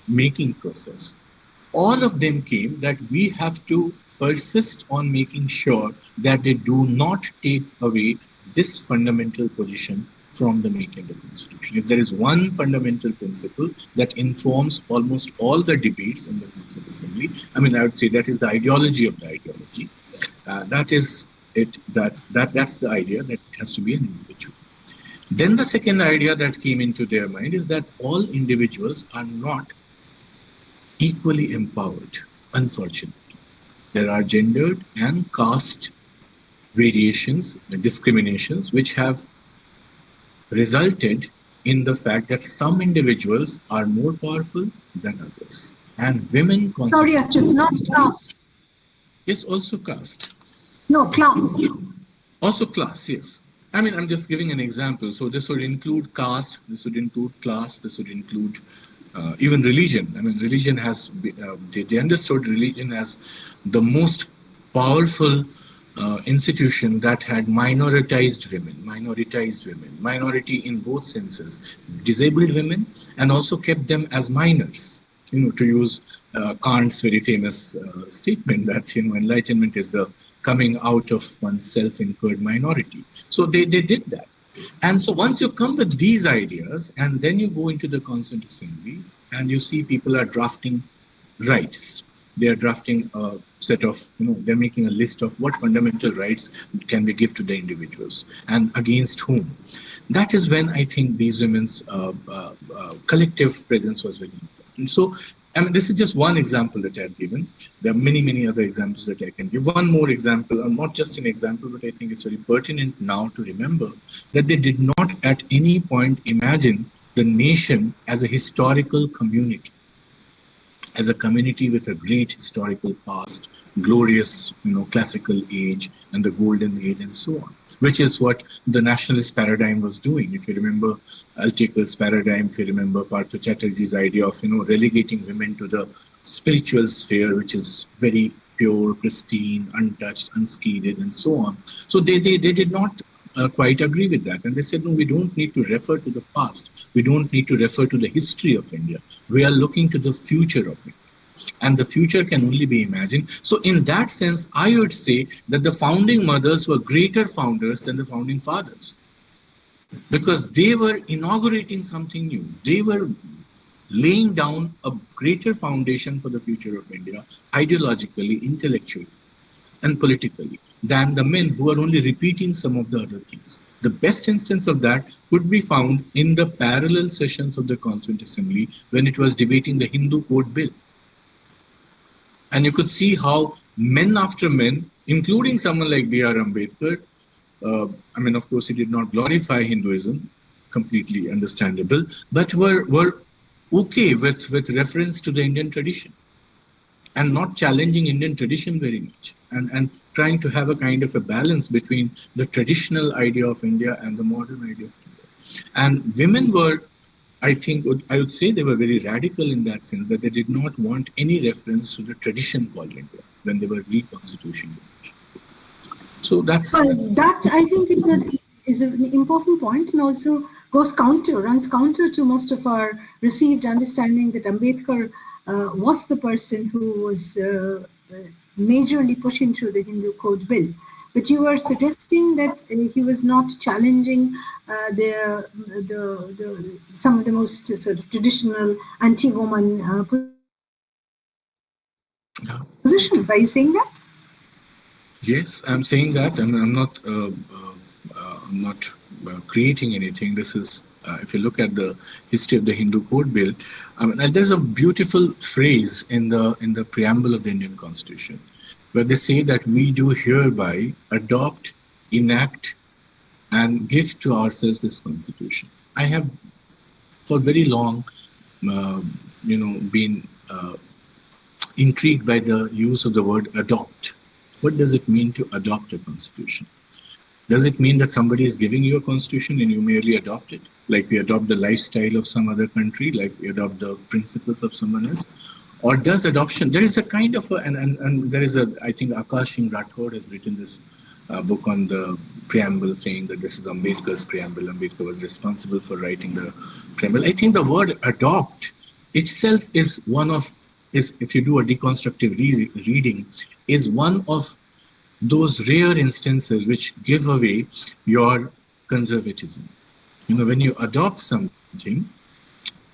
making process, all of them came that we have to persist on making sure that they do not take away this fundamental position from the making of the Constitution. If there is one fundamental principle that informs almost all the debates in the Constituent Assembly, I would say that is the ideology of the ideology. That is it. That's the idea that it has to be an individual. Then the second idea that came into their mind is that all individuals are not equally empowered, unfortunately. There are gendered and caste variations, discriminations, which have resulted in the fact that some individuals are more powerful than others. And women... Sorry, Achyut, not class. Yes, also caste. No, class. Also class, yes. I'm just giving an example. So this would include caste, this would include class, this would include even religion. Religion has, they understood religion as the most powerful institution that had minoritized women, minority in both senses, disabled women, and also kept them as minors. To use Kant's very famous statement that enlightenment is the coming out of one's self-incurred minority. So they did that. And so once you come with these ideas, and then you go into the Constituent Assembly, and you see people are drafting rights. They are drafting a set of, they're making a list of what fundamental rights can we give to the individuals and against whom. That is when I think these women's collective presence was very important. So, this is just one example that I've given. There are many, many other examples that I can give. One more example, or not just an example, but I think it's very pertinent now to remember that they did not at any point imagine the nation as a historical community, as a community with a great historical past, glorious, classical age, and the golden age, and so on, which is what the nationalist paradigm was doing. If you remember Alteker's paradigm, if you remember Partha Chatterjee's idea of, relegating women to the spiritual sphere, which is very pure, pristine, untouched, unscathed, and so on. So they did not quite agree with that. And they said, no, we don't need to refer to the past. We don't need to refer to the history of India. We are looking to the future of India. And the future can only be imagined. So in that sense, I would say that the founding mothers were greater founders than the founding fathers, because they were inaugurating something new. They were laying down a greater foundation for the future of India, ideologically, intellectually, and politically, than the men who are only repeating some of the other things. The best instance of that could be found in the parallel sessions of the Constituent Assembly when it was debating the Hindu Code Bill. And you could see how men after men, including someone like B.R. Ambedkar, of course, he did not glorify Hinduism, completely understandable, but were okay with reference to the Indian tradition and not challenging Indian tradition very much, and trying to have a kind of a balance between the traditional idea of India and the modern idea of India. And women were, I would say they were very radical in that sense, that they did not want any reference to the tradition called India when they were reconstituting. So that I think is an important point, and also runs counter to most of our received understanding that Ambedkar was the person who was majorly pushing through the Hindu Code Bill. But you were suggesting that he was not challenging some of the most sort of traditional anti-woman positions. Are you saying that? Yes, I'm saying that, and I'm not creating anything. This is, if you look at the history of the Hindu Code Bill, and there's a beautiful phrase in the preamble of the Indian Constitution, where they say that we do hereby adopt, enact, and give to ourselves this Constitution. I have, for very long, been intrigued by the use of the word adopt. What does it mean to adopt a constitution? Does it mean that somebody is giving you a constitution and you merely adopt it? Like we adopt the lifestyle of some other country, like we adopt the principles of someone else? Or does adoption, there is a kind of, and there is a, I think Akash Singh Rathod has written this book on the preamble saying that this is Ambedkar's preamble. Ambedkar was responsible for writing the preamble. I think the word adopt itself is if you do a deconstructive reading, is one of those rare instances which give away your conservatism. When you adopt something,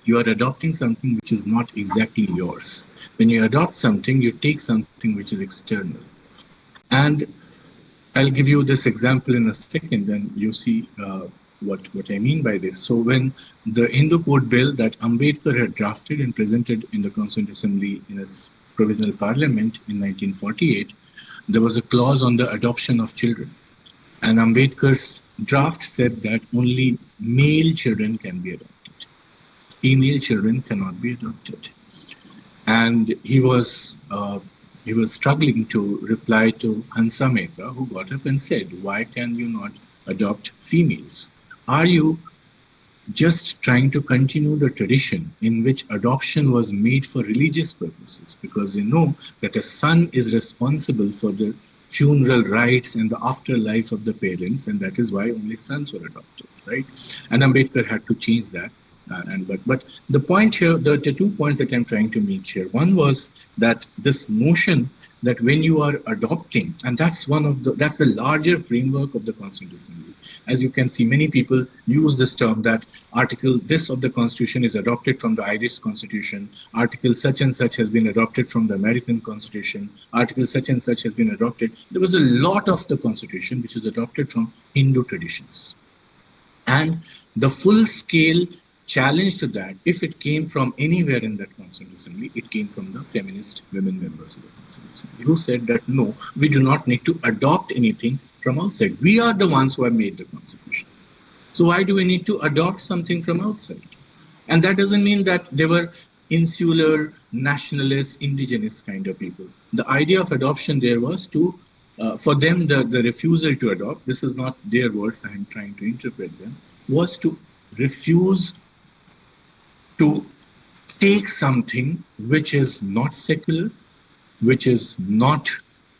you are adopting something which is not exactly yours. When you adopt something, you take something which is external. And I'll give you this example in a second, and you see what I mean by this. So when the Hindu Code Bill that Ambedkar had drafted and presented in the Constituent Assembly in his provisional parliament in 1948, there was a clause on the adoption of children. And Ambedkar's draft said that only male children can be adopted. Female children cannot be adopted. And he was struggling to reply to Hansa Mehta, who got up and said, why can you not adopt females? Are you just trying to continue the tradition in which adoption was made for religious purposes? Because you know that a son is responsible for the funeral rites and the afterlife of the parents, and that is why only sons were adopted, right? And Ambedkar had to change that. But the point here, the 2 points that I'm trying to make here, one was that this notion that when you are adopting, and that's the larger framework of the Constituent Assembly. As you can see, many people use this term that article this of the Constitution is adopted from the Irish Constitution, article such and such has been adopted from the American Constitution, article such and such has been adopted. There was a lot of the Constitution which is adopted from Hindu traditions. And the full-scale challenge to that, if it came from anywhere in that Constituent Assembly, it came from the feminist women members of the Constituent Assembly, who said that no, we do not need to adopt anything from outside. We are the ones who have made the Constitution. So why do we need to adopt something from outside? And that doesn't mean that they were insular, nationalist, indigenous kind of people. The idea of adoption there was to, for them, the refusal to adopt, this is not their words, I am trying to interpret them, was to refuse to take something which is not secular, which is not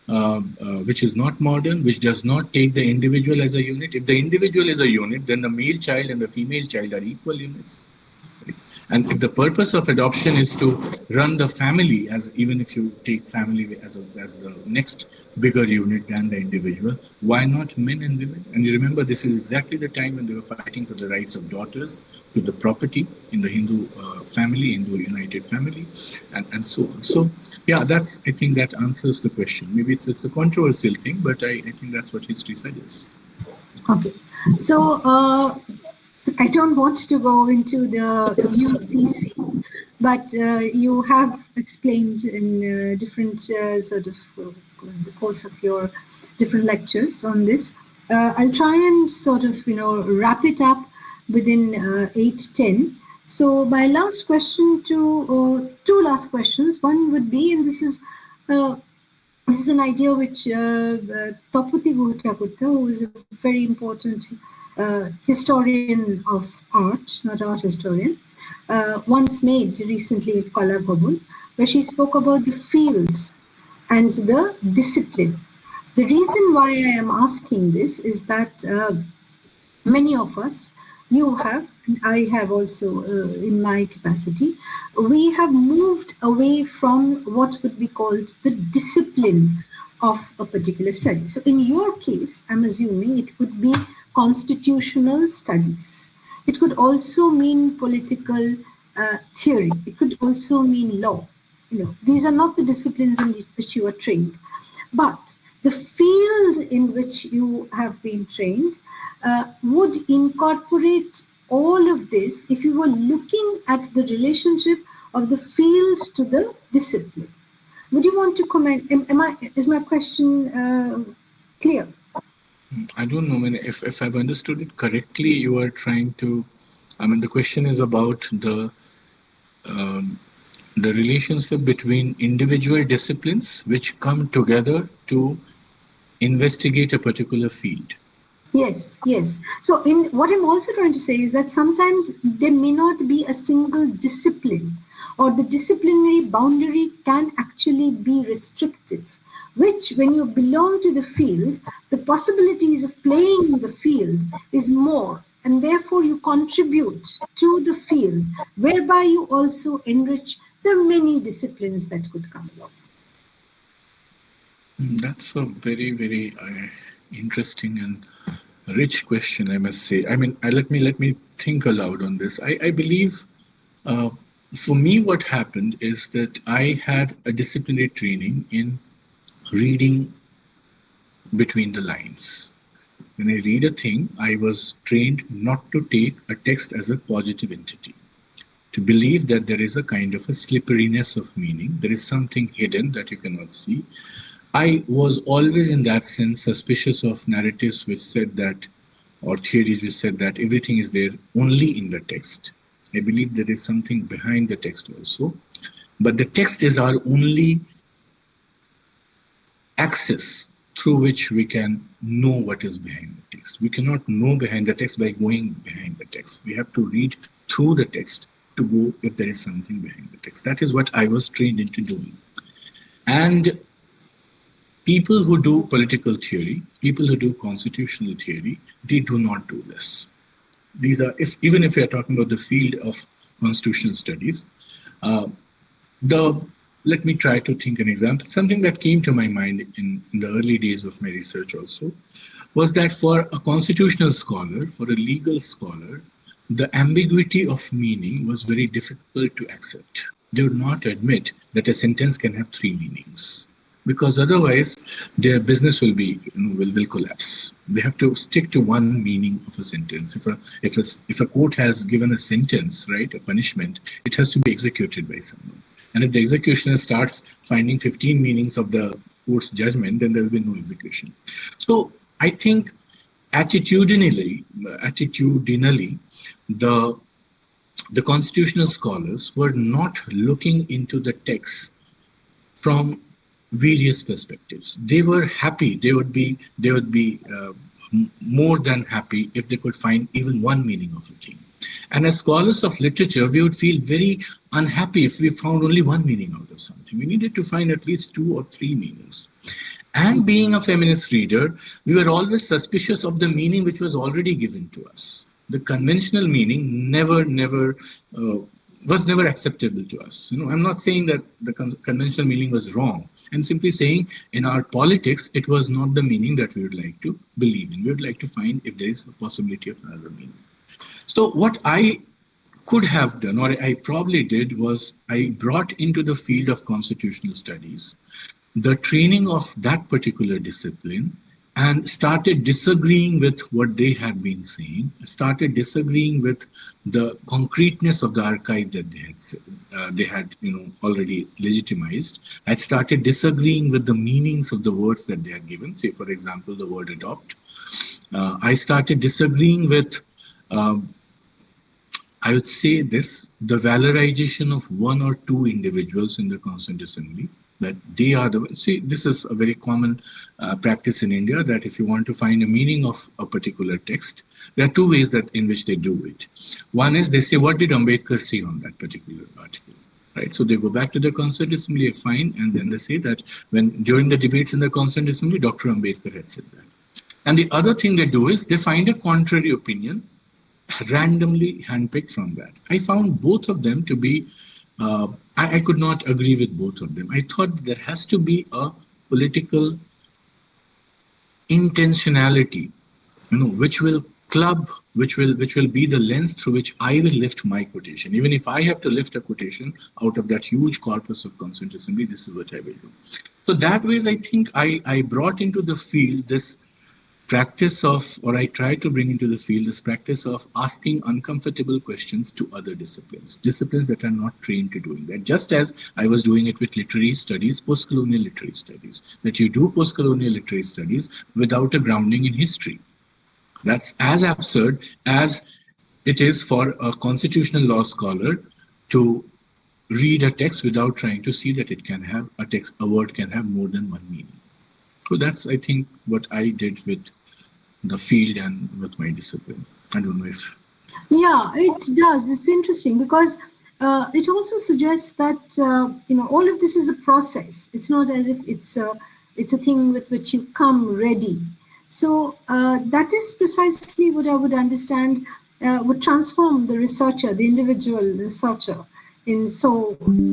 modern, which does not take the individual as a unit. If the individual is a unit, then the male child and the female child are equal units. And if the purpose of adoption is to run the family, as even if you take family as the next bigger unit than the individual, why not men and women? And you remember, this is exactly the time when they were fighting for the rights of daughters to the property in the Hindu family, Hindu united family, and so on. So, yeah, I think that answers the question. Maybe it's a controversial thing, but I think that's what history suggests. Okay. So, I don't want to go into the UCC, but you have explained in different sort of the course of your different lectures on this. I'll try and sort of, wrap it up within 8:10. So my last question two last questions. One would be, and this is an idea which Taputi Guhtakutta, who is a very important historian of art, not art historian, once made recently at Kala Bhavan, where she spoke about the field and the discipline. The reason why I am asking this is that many of us, you have, and I have also in my capacity, we have moved away from what would be called the discipline of a particular study. So in your case, I'm assuming it would be constitutional studies. It could also mean political theory. It could also mean law. These are not the disciplines in which you are trained. But the field in which you have been trained would incorporate all of this if you were looking at the relationship of the fields to the discipline. Would you want to comment? Is my question clear? I don't know if I've understood it correctly. You are trying to, the question is about the relationship between individual disciplines which come together to investigate a particular field. Yes, yes. So what I'm also trying to say is that sometimes there may not be a single discipline, or the disciplinary boundary can actually be restrictive, which when you belong to the field, the possibilities of playing in the field is more, and therefore you contribute to the field, whereby you also enrich the many disciplines that could come along. That's a very, very interesting and rich question, I must say. Let me think aloud on this. I believe for me what happened is that I had a disciplinary training in reading between the lines. When I read a thing, I was trained not to take a text as a positive entity, to believe that there is a kind of a slipperiness of meaning. There is something hidden that you cannot see. I was always in that sense suspicious of narratives which said that, or theories which said that everything is there only in the text. I believe there is something behind the text also, but the text is our only access through which we can know what is behind the text. We cannot know behind the text by going behind the text. We have to read through the text to go if there is something behind the text. That is what I was trained into doing. And people who do political theory, people who do constitutional theory, they do not do this. These are, even if we are talking about the field of constitutional studies, let me try to think an example. Something that came to my mind in the early days of my research also was that for a constitutional scholar, for a legal scholar, the ambiguity of meaning was very difficult to accept. They would not admit that a sentence can have three meanings, because otherwise their business will collapse. They have to stick to one meaning of a sentence. If a court has given a sentence, right, a punishment, it has to be executed by someone. And if the executioner starts finding 15 meanings of the court's judgment, then there will be no execution. So I think attitudinally, the constitutional scholars were not looking into the text from various perspectives. They were happy. They would be more than happy if they could find even one meaning of a thing. And as scholars of literature, we would feel very unhappy if we found only one meaning out of something. We needed to find at least 2 or 3 meanings. And being a feminist reader, we were always suspicious of the meaning which was already given to us. The conventional meaning was never acceptable to us. I'm not saying that the conventional meaning was wrong. I'm simply saying in our politics, it was not the meaning that we would like to believe in. We would like to find if there is a possibility of another meaning. So what I could have done, or I probably did, was I brought into the field of constitutional studies the training of that particular discipline and started disagreeing with what they had been saying, started disagreeing with the concreteness of the archive that they had already legitimized. I started disagreeing with the meanings of the words that they had given, say, for example, the word adopt. I started disagreeing with, I would say this, the valorization of 1 or 2 individuals in the Constituent Assembly, that they are the, see, this is a very common practice in India, that if you want to find a meaning of a particular text, there are 2 ways in which they do it. One is they say, what did Ambedkar say on that particular article? Right? So they go back to the Constituent Assembly, fine, and then they say that during the debates in the Constituent Assembly, Dr. Ambedkar had said that. And the other thing they do is they find a contrary opinion, randomly handpicked from that. I found both of them to be, I could not agree with both of them. I thought there has to be a political intentionality, which will club, which will be the lens through which I will lift my quotation. Even if I have to lift a quotation out of that huge corpus of Constituent Assembly, this is what I will do. So that way, I think I brought into the field this practice of, or I try to bring into the field this practice of asking uncomfortable questions to other disciplines that are not trained to doing that. Just as I was doing it with literary studies, post-colonial literary studies, that you do post-colonial literary studies without a grounding in history. That's as absurd as it is for a constitutional law scholar to read a text without trying to see that it can have a word can have more than one meaning. So that's, I think, what I did with the field and with my discipline. I don't know if... Yeah, it does. It's interesting because it also suggests that, all of this is a process. It's not as if it's a thing with which you come ready. So that is precisely what I would understand would transform the researcher, the individual researcher, in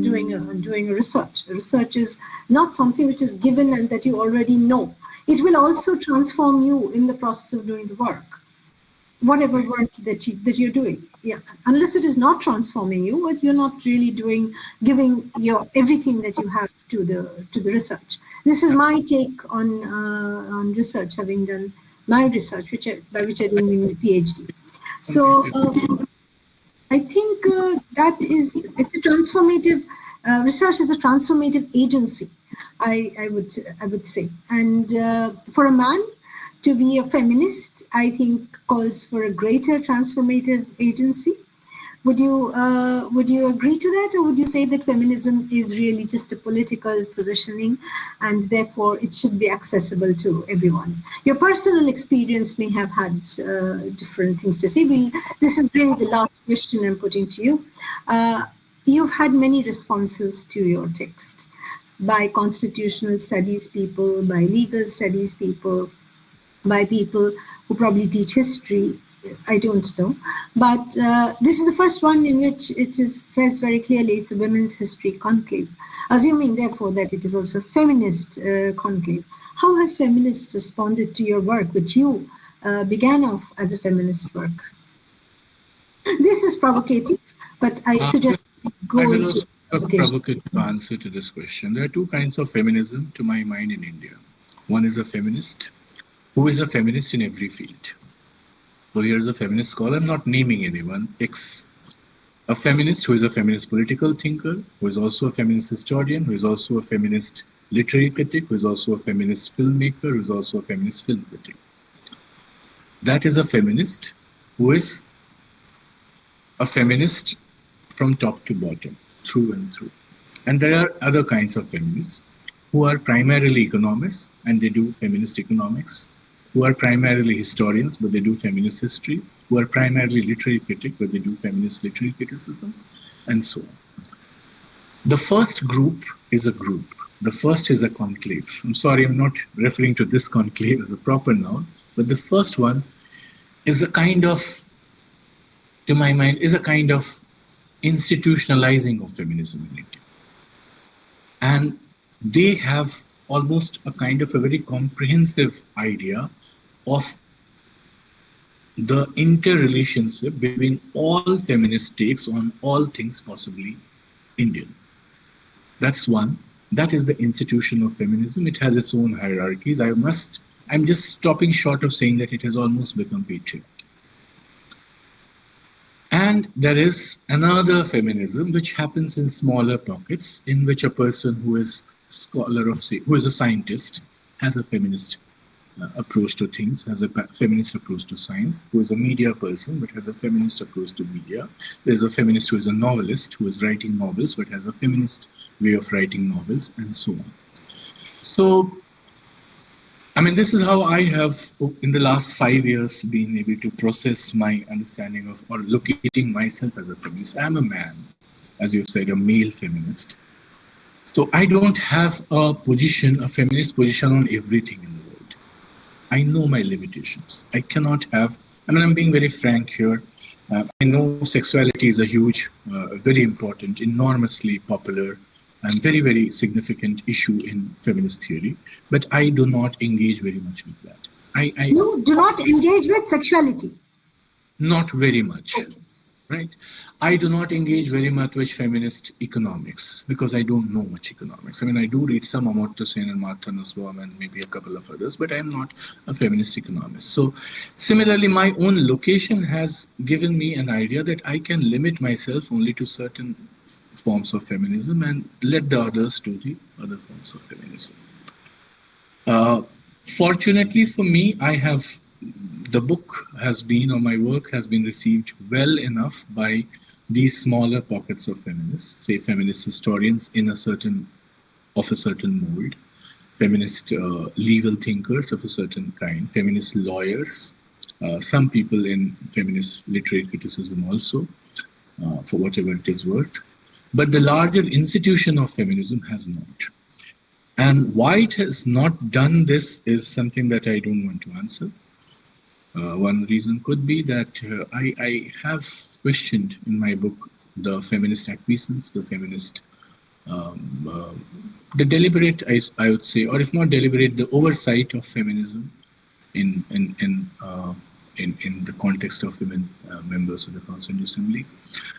doing a research. A research is not something which is given and that you already know. It will also transform you in the process of doing the work, whatever work that you're doing. Yeah, unless it is not transforming you, but you're not really giving your everything that you have to the research. This is my take on research, having done my research, by which I don't mean a PhD. So I think it's a transformative research is a transformative agency. I would say, and for a man to be a feminist, I think calls for a greater transformative agency. Would you agree to that, or would you say that feminism is really just a political positioning, and therefore it should be accessible to everyone? Your personal experience may have had different things to say. This is really the last question I'm putting to you. You've had many responses to your text by constitutional studies people, by legal studies people, by people who probably teach history. I don't know, but this is the first one in which it says very clearly it's a women's history conclave, assuming therefore that it is also a feminist conclave. How have feminists responded to your work, which you began off as a feminist work? This is provocative, but I suggest go into a provocative answer to this question. There are two kinds of feminism, to my mind, in India. One is a feminist who is a feminist in every field. So here's a feminist scholar, I'm not naming anyone, X. A feminist who is a feminist political thinker, who is also a feminist historian, who is also a feminist literary critic, who is also a feminist filmmaker, who is also a feminist film critic. That is a feminist who is a feminist from top to bottom, through and through. And there are other kinds of feminists who are primarily economists and they do feminist economics, who are primarily historians, but they do feminist history, who are primarily literary critics, but they do feminist literary criticism, and so on. The first group is a group. The first is a conclave. I'm sorry, I'm not referring to this conclave as a proper noun, but the first one is a kind of, to my mind, is a kind of institutionalizing of feminism in India. And they have almost a kind of a very comprehensive idea of the interrelationship between all feminist takes on all things possibly Indian. That's one. That is the institution of feminism. It has its own hierarchies. I'm just stopping short of saying that it has almost become patriarchy. And there is another feminism which happens in smaller pockets, in which a person who is scholar of, say, who is a scientist, has a feminist approach to things, has a feminist approach to science, who is a media person but has a feminist approach to media. There's a feminist who is a novelist, who is writing novels but has a feminist way of writing novels, and so on. So, I mean, this is how I have, in the last 5 years, been able to process my understanding of, or locating myself as a feminist. I'm a man, as you said, a male feminist. So I don't have a position, a feminist position on everything in the world. I know my limitations. I cannot have, I'm being very frank here. I know sexuality is a huge, very important, enormously popular, and very, very significant issue in feminist theory, but I do not engage very much with that. You do not engage with sexuality? Not very much. Okay. Right? I do not engage very much with feminist economics because I don't know much economics. I do read some Amartya Sen and Martha Nussbaum and maybe a couple of others, but I am not a feminist economist. So similarly, my own location has given me an idea that I can limit myself only to certain forms of feminism and let the others do the other forms of feminism. Fortunately for me, the book has been, or my work has been received well enough by these smaller pockets of feminists, say feminist historians of a certain mold, feminist legal thinkers of a certain kind, feminist lawyers, some people in feminist literary criticism also, for whatever it is worth. But the larger institution of feminism has not. And why it has not done this is something that I don't want to answer. One reason could be that I have questioned in my book the feminist acquiescence, the feminist, the deliberate, I would say, or if not deliberate, the oversight of feminism in the context of women members of the Constituent Assembly.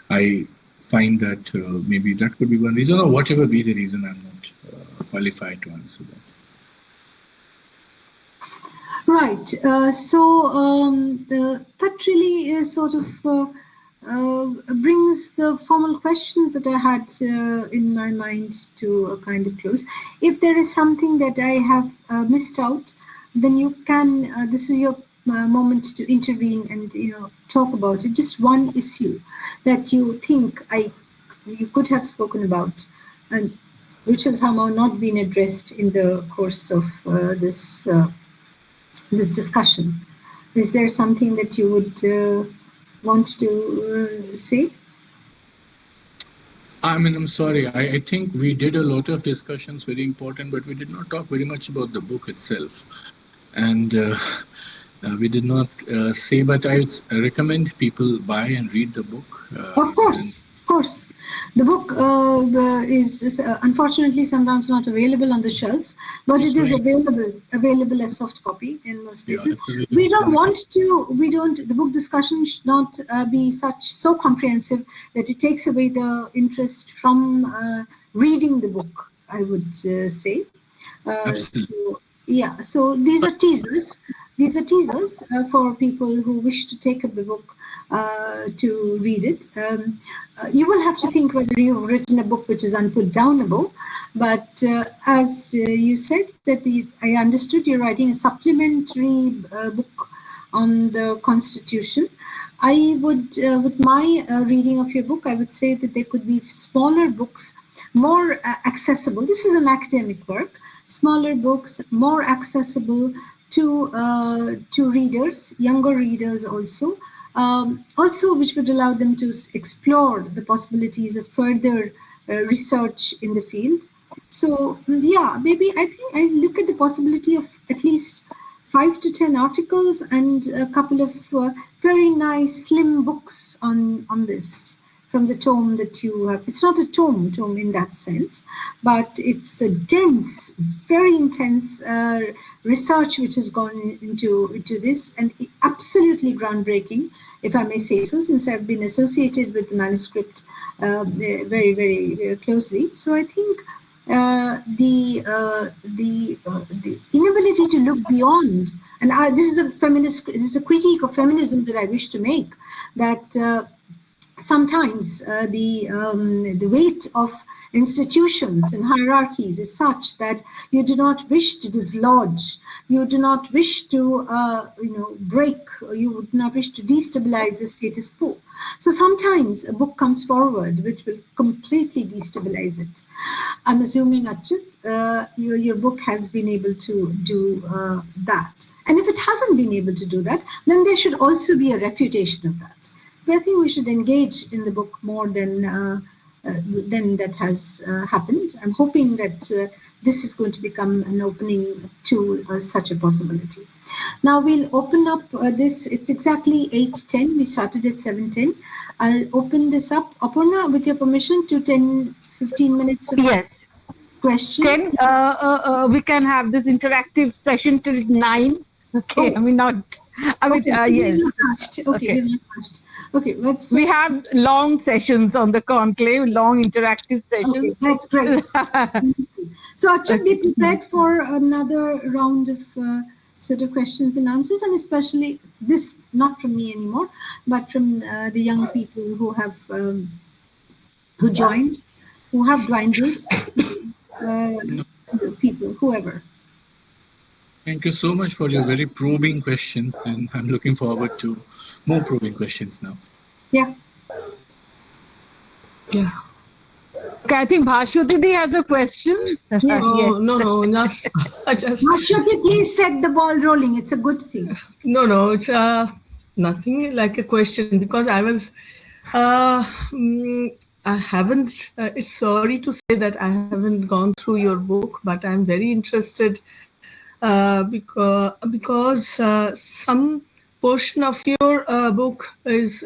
I find that maybe that could be one reason, or whatever be the reason, I'm not qualified to answer that. Right. That really is sort of brings the formal questions that I had in my mind to a kind of close. If there is something that I have missed out, then you can. This is your moment to intervene and talk about it. Just one issue that you think you could have spoken about, and which has somehow not been addressed in the course of this discussion. Is there something that you would want to say? I'm sorry. I think we did a lot of discussions, very important, but we did not talk very much about the book itself. And we did not say, but I would recommend people buy and read the book. Of course. The book is unfortunately sometimes not available on the shelves, but it is available as soft copy in most places. The book discussion should not be so comprehensive that it takes away the interest from reading the book, I would say. So these are teasers. These are teasers for people who wish to take up the book to read it. You will have to think whether you've written a book which is unputdownable, but as you said, I understood you're writing a supplementary book on the Constitution. I would, with my reading of your book, I would say that there could be smaller books, more accessible. This is an academic work. Smaller books, more accessible to readers, younger readers also. Also, which would allow them to explore the possibilities of further research in the field. So, maybe I think I look at the possibility of at least 5 to 10 articles and a couple of very nice, slim books on this from the tome that you have. It's not a tome in that sense, but it's a dense, very intense research which has gone into this, and absolutely groundbreaking, if I may say so, since I've been associated with the manuscript very, very, very closely. So I think the inability to look beyond, and this is a critique of feminism that I wish to make, that sometimes the weight of institutions and hierarchies is such that you do not wish to dislodge, you do not wish to break, you would not wish to destabilize the status quo. So sometimes a book comes forward which will completely destabilize it. I'm assuming, Achyut, your book has been able to do that. And if it hasn't been able to do that, then there should also be a refutation of that. I think we should engage in the book more than then that has happened. I'm hoping that this is going to become an opening to such a possibility. Now we'll open up this. It's exactly 8:10. We started at 7:10. I'll open this up, Aparna, with your permission, to 10-15 minutes of Yes. questions. 10, we can have this interactive session till 9. Okay, Oh. I mean, not, I mean, Okay, so yes. we're not rushed. Okay, Okay. we're not rushed. Okay, let's. We have long sessions on the conclave, long interactive Okay, sessions. that's great. So Achyut, be prepared for another round of sort of questions and answers, and especially this, not from me anymore, but from the young people who have who joined, who have dwindled, people, whoever. Thank you so much for your very probing questions, and I'm looking forward to more probing questions now. Yeah. Yeah. Okay, I think Bhashwati has a question. Yes. Oh, no, not. I just. Bhashwati, please set the ball rolling. It's a good thing. No, it's nothing like a question, because I was, I haven't, it's sorry to say that I haven't gone through your book, but I'm very interested because some portion of your book is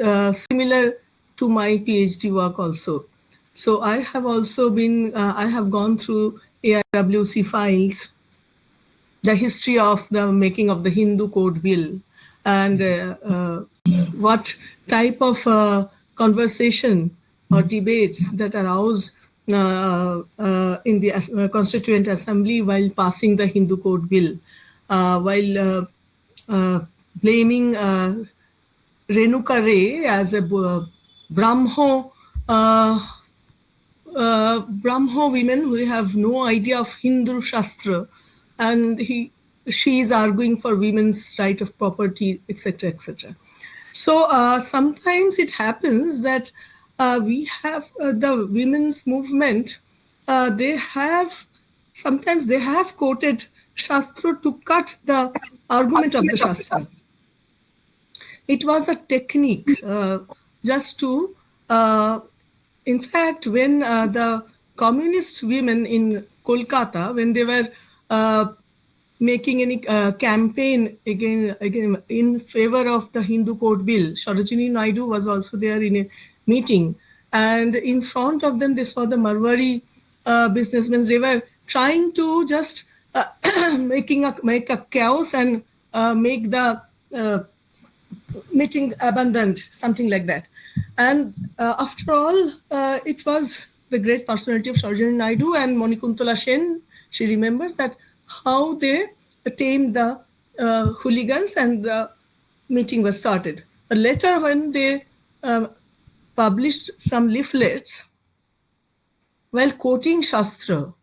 similar to my PhD work also. So I have also been, I have gone through AIWC files, the history of the making of the Hindu Code Bill, and what type of conversation or debates that arose in the Constituent Assembly while passing the Hindu Code Bill, while blaming Renuka Ray as a Brahmo Brahmo women who have no idea of Hindu Shastra, and she is arguing for women's right of property, etc., etc. So sometimes it happens that we have the women's movement. Sometimes they have quoted Shastra to cut the argument of the Shastra. It was a technique just to. In fact, when the communist women in Kolkata, when they were making any campaign again in favor of the Hindu Code Bill, Sarojini Naidu was also there in a meeting, and in front of them they saw the Marwari businessmen. They were trying to just make a chaos and make the meeting abandoned, something like that. And after all, it was the great personality of Sarojini Naidu and Monikuntala Sen. She remembers that how they tamed the hooligans, and the meeting was started. But later, when they published some leaflets while quoting Shastra,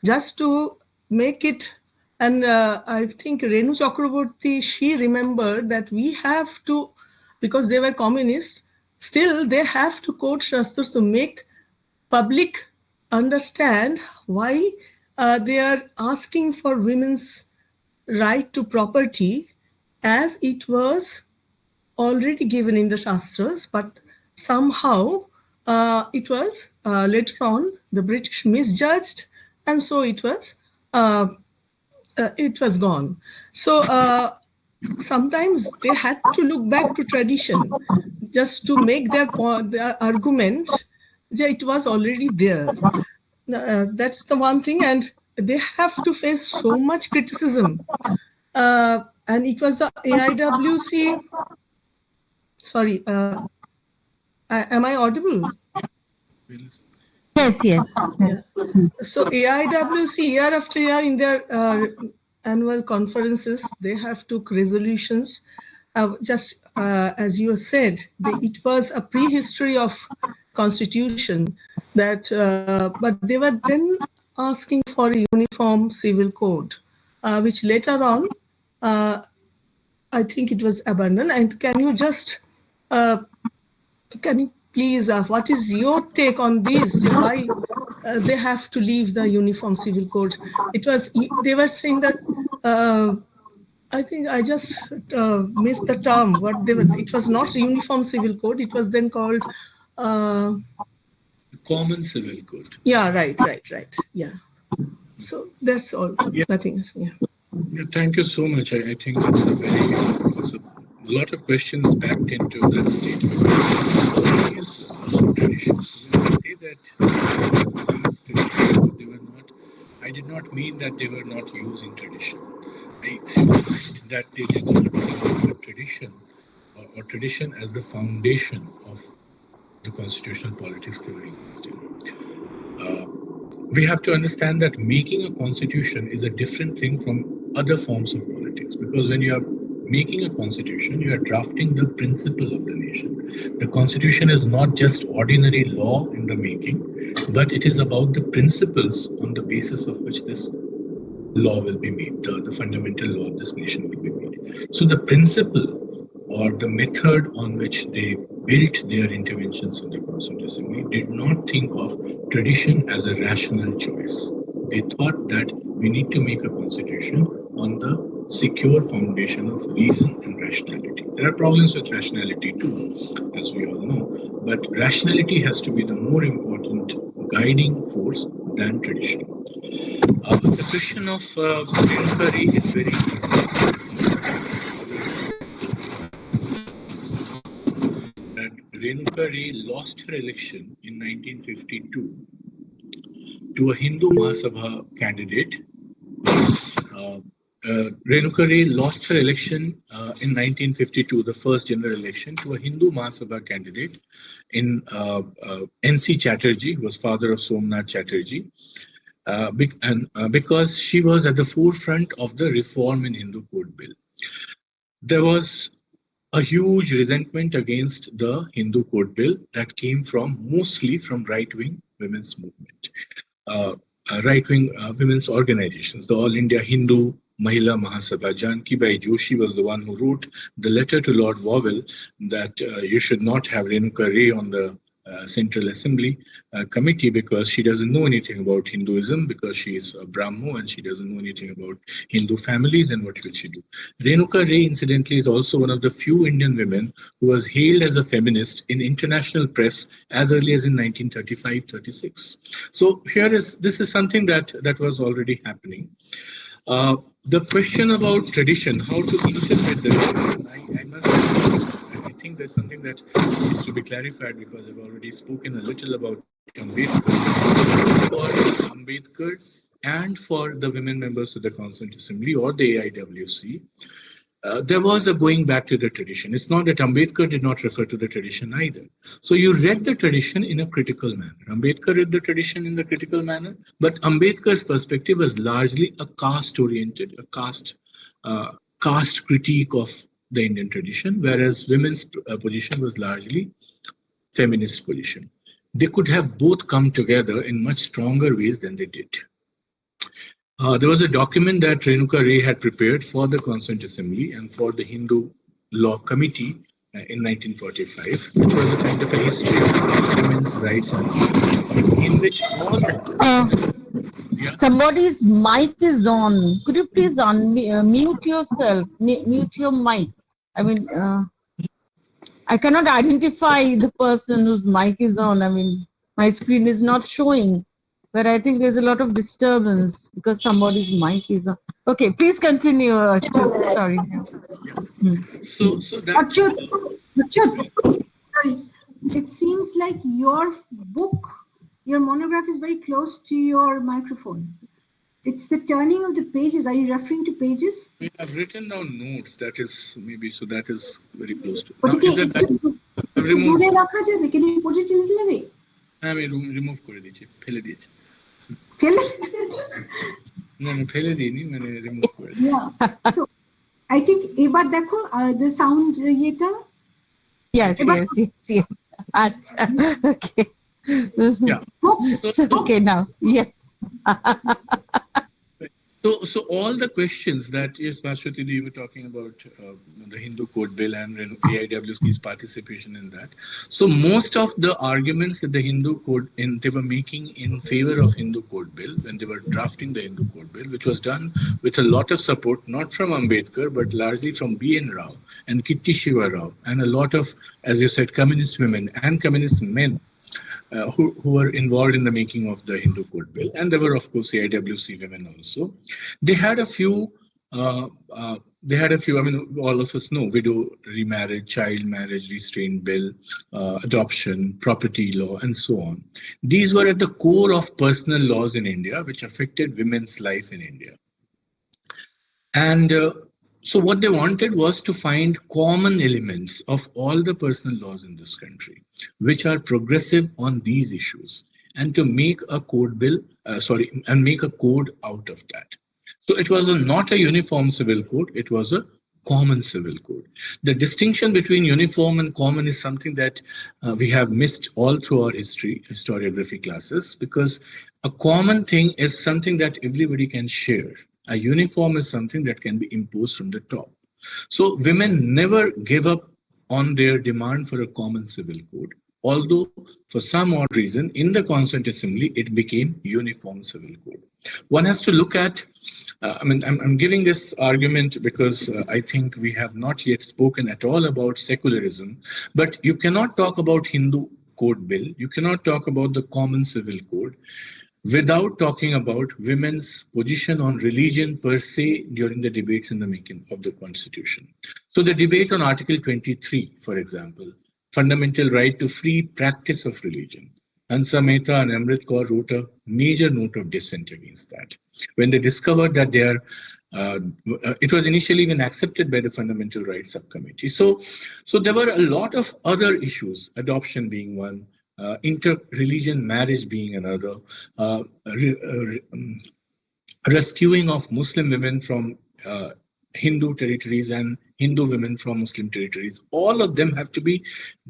just to make it, and I think Renu Chakraborty, she remembered that we have to, because they were communists, still they have to quote Shastras to make public understand why they are asking for women's right to property, as it was already given in the Shastras, but somehow it was later on the British misjudged, and so it was gone. So sometimes they had to look back to tradition just to make their argument that it was already there. That's the one thing, and they have to face so much criticism. And it was the AIWC. Sorry, am I audible? Yes. Yeah. So AIWC, year after year, in their annual conferences, they have took resolutions. Just as you said, it was a prehistory of constitution that, but they were then asking for a uniform civil code, which later on, I think it was abandoned. And can you just, can you please, what is your take on this? Why they have to leave the uniform civil code? They were saying that, I think I just missed the term. It was not a uniform civil code. It was then called common civil code. Yeah, right. Yeah. So that's all. Yeah. Nothing else. Yeah. Yeah, thank you so much. I think it's a lot of questions packed into that statement. One is about traditions. When I say that they were not, I did not mean that they were not using tradition. I simplified that they did not think of tradition or tradition as the foundation of the constitutional politics they were engaged in. We have to understand that making a constitution is a different thing from other forms of politics, because when you are making a constitution, you are drafting the principle of the nation. The constitution is not just ordinary law in the making, but it is about the principles on the basis of which this law will be made, the fundamental law of this nation will be made. So the principle or the method on which they built their interventions in the Constituent Assembly did not think of tradition as a rational choice. They thought that we need to make a constitution on the secure foundation of reason and rationality. There are problems with rationality too, as we all know, but rationality has to be the more important guiding force than tradition. The question of Renuka is very easy. That Renuka lost her election in 1952 to a Hindu Mahasabha candidate. Renuka lost her election in 1952, the first general election, to a Hindu Mahasabha candidate in N.C. Chatterjee, who was father of Somnath Chatterjee. Because she was at the forefront of the reform in Hindu Code Bill. There was a huge resentment against the Hindu Code Bill that came mostly from right-wing women's movement, right-wing women's organizations. The All India Hindu Mahila Mahasabha, Janki Bai Joshi was the one who wrote the letter to Lord Wavell that you should not have Renuka on the Central Assembly committee because she doesn't know anything about Hinduism, because she is a Brahmo and she doesn't know anything about Hindu families, and what will she do? Renuka Ray, incidentally, is also one of the few Indian women who was hailed as a feminist in international press as early as in 1935-36. So this is something that was already happening. The question about tradition, how to interpret the tradition, I must I think there's something that needs to be clarified, because I've already spoken a little about Ambedkar. For Ambedkar and for the women members of the Constituent Assembly or the AIWC, there was a going back to the tradition. It's not that Ambedkar did not refer to the tradition either. So you read the tradition in a critical manner. Ambedkar read the tradition in the critical manner, but Ambedkar's perspective was largely a caste-oriented, a caste critique of the Indian tradition, whereas women's position was largely feminist position. They could have both come together in much stronger ways than they did. There was a document that Renuka Ray had prepared for the Constituent Assembly and for the Hindu Law Committee in 1945, which was a kind of a history of women's rights, in which all Somebody's mic is on. Could you please mute yourself? Mute your mic. I mean, I cannot identify the person whose mic is on. I mean, my screen is not showing, but I think there's a lot of disturbance because somebody's mic is on. Okay, please continue. Sorry. So that. Achyut, sorry. It seems like your book, your monograph is very close to your microphone. It's the turning of the pages. Are you referring to pages? We have written down notes. That is maybe, so that is very close to. But okay, can you put it a little away? I remove করে দিয়েছি, ফেলে দিয়েছি। ফেলে? না ফেলে দিইনি, মানে remove করে দিয়েছি। Yeah. So I think এবার দেখো the sound এটা. Yes. Achha. Okay. Yeah. Okay, now. Yes. So all the questions that, yes, Swati, you were talking about the Hindu Code Bill and AIWC's participation in that. So most of the arguments that the Hindu Code, they were making in favor of Hindu Code Bill when they were drafting the Hindu Code Bill, which was done with a lot of support, not from Ambedkar, but largely from B.N. Rao and Kitty Shiva Rao, and a lot of, as you said, communist women and communist men. who were involved in the making of the Hindu Code Bill, and there were, of course, AIWC women also. They had a few. I mean, all of us know widow remarriage, child marriage restraint bill, adoption, property law, and so on. These were at the core of personal laws in India, which affected women's life in India. And so what they wanted was to find common elements of all the personal laws in this country, which are progressive on these issues, and to make a code bill, and make a code out of that. So it was not a uniform civil code, it was a common civil code. The distinction between uniform and common is something that we have missed all through our historiography classes, because a common thing is something that everybody can share. A uniform is something that can be imposed from the top. So women never gave up on their demand for a common civil code, although for some odd reason in the Constituent Assembly it became uniform civil code. One has to look at, I'm giving this argument because I think we have not yet spoken at all about secularism, but you cannot talk about Hindu Code Bill, you cannot talk about the Common Civil Code without talking about women's position on religion per se during the debates in the making of the Constitution. So the debate on Article 23, for example, fundamental right to free practice of religion. Hansa Mehta and Amrit Kaur wrote a major note of dissent against that. When they discovered that it was initially even accepted by the Fundamental Rights Subcommittee. So there were a lot of other issues, adoption being one, inter-religion marriage being another, rescuing of Muslim women from Hindu territories and Hindu women from Muslim territories. All of them have to be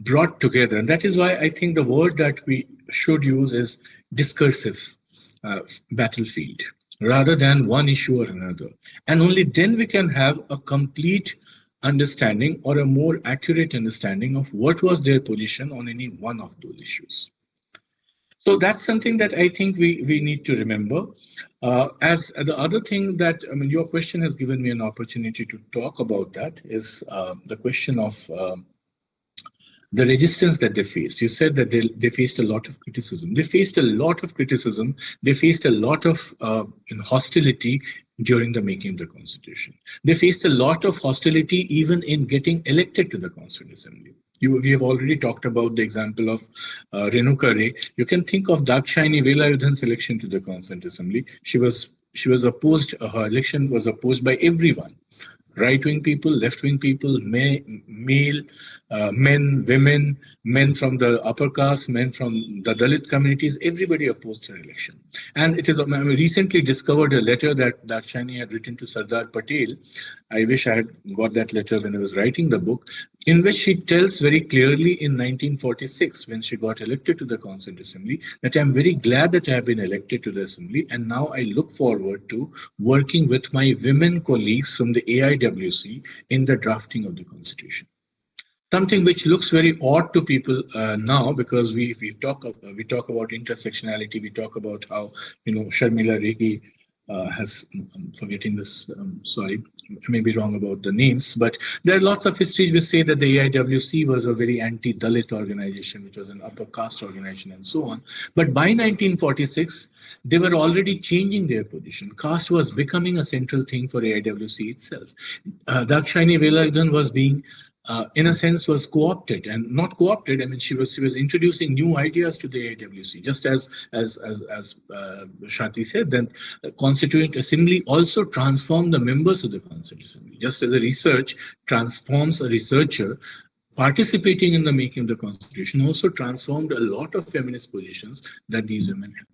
brought together. And that is why I think the word that we should use is discursive battlefield, rather than one issue or another. And only then we can have a complete understanding or a more accurate understanding of what was their position on any one of those issues. So that's something that I think we need to remember. As the other thing that, your question has given me an opportunity to talk about that is the question of the resistance that they faced. You said that they faced a lot of criticism. They faced a lot of criticism. They faced a lot of hostility during the making of the Constitution. They faced a lot of hostility even in getting elected to the Constituent Assembly. We have already talked about the example of Renuka Ray. You can think of Dakshayani Velayudhan's election to the Constituent Assembly. She was opposed. Her election was opposed by everyone. Right-wing people, left-wing people, male, men, women, men from the upper caste, men from the Dalit communities, everybody opposed her election. And it is, I recently discovered a letter that Dakshayani had written to Sardar Patel. I wish I had got that letter when I was writing the book, in which she tells very clearly in 1946, when she got elected to the Constituent Assembly, that I'm very glad that I have been elected to the Assembly, and now I look forward to working with my women colleagues from the AIWC in the drafting of the Constitution. Something which looks very odd to people now, because we talk about intersectionality, we talk about how Sharmila Regi has, I'm forgetting this, sorry, I may be wrong about the names, but there are lots of histories which say that the AIWC was a very anti-Dalit organization, which was an upper caste organization and so on. But by 1946, they were already changing their position. Caste was becoming a central thing for AIWC itself. Dakshayani Velayudhan was being in a sense was co-opted, and not co-opted. I mean, she was introducing new ideas to the AIWC, just as Shati said. Then the Constituent Assembly also transformed the members of the Constituent Assembly, just as a research transforms a researcher. Participating in the making of the Constitution also transformed a lot of feminist positions that these women had.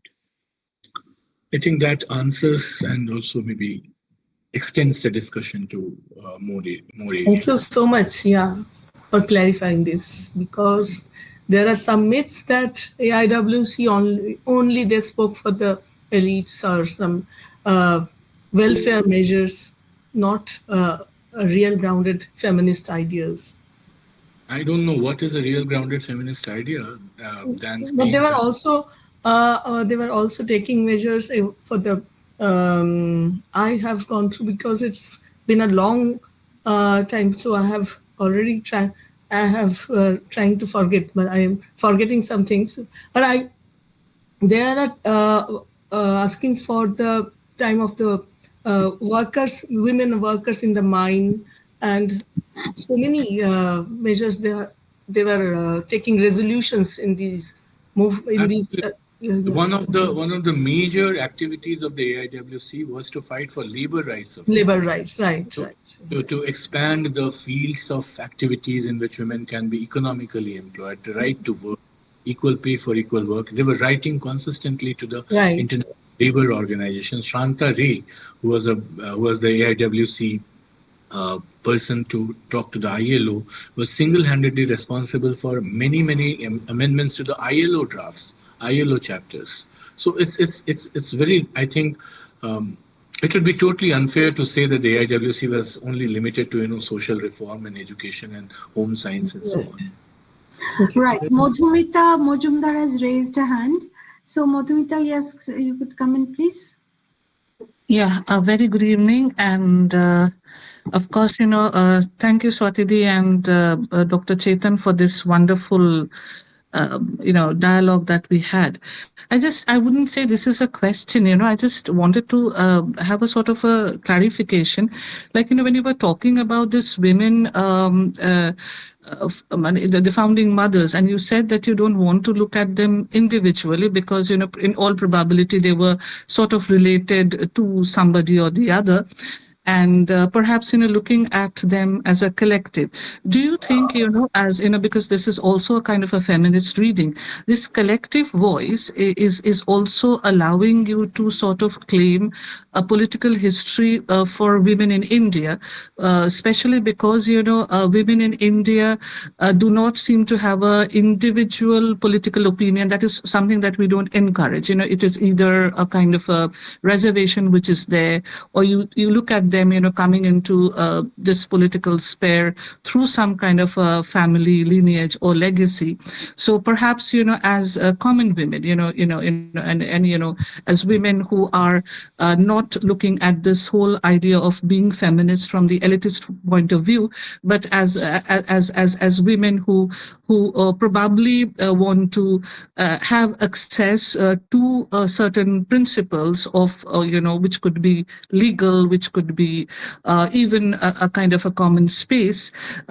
I think that answers and also maybe extends the discussion to more areas. Thank you so much, for clarifying this, because there are some myths that AIWC only they spoke for the elites or some welfare measures, not real grounded feminist ideas. I don't know what is a real grounded feminist idea. But they were also taking measures for the. I have gone through, because it's been a long time, so I have already I have trying to forget, but I am forgetting some things. But they are asking for the time of the workers, women workers in the mine, and so many measures they were taking resolutions in these yeah, One of the major activities of the AIWC was to fight for labor rights of women. labor rights, right, to, right. to expand the fields of activities in which women can be economically employed, the right to work, equal pay for equal work. They were writing consistently to the Right. International Labour Organization. Shanta Ray, who was the AIWC person to talk to the ILO, was single-handedly responsible for many amendments to the ILO drafts, ILO chapters. So it's very, I think. It would be totally unfair to say that the AIWC was only limited to social reform and education and home science and so on. Right. Madhumita Mojumdar has raised a hand. So Madhumita, yes, you could come in, please. Yeah, a very good evening. And of course, thank you, Swati and Dr. Chetan for this wonderful, dialogue that we had. I wouldn't say this is a question, I just wanted to have a sort of a clarification. Like, when you were talking about this women, the founding mothers, and you said that you don't want to look at them individually because, in all probability, they were sort of related to somebody or the other. And perhaps looking at them as a collective, do you think as because this is also a kind of a feminist reading, this collective voice is also allowing you to sort of claim a political history for women in India, especially because women in India do not seem to have a individual political opinion. That is something that we don't encourage. It is either a kind of a reservation which is there, or you look at them, coming into this political sphere through some kind of a family lineage or legacy. So perhaps, as common women, and as women who are not looking at this whole idea of being feminist from the elitist point of view, but as women who probably want to have access to certain principles of, which could be legal, which could be even a kind of a common space.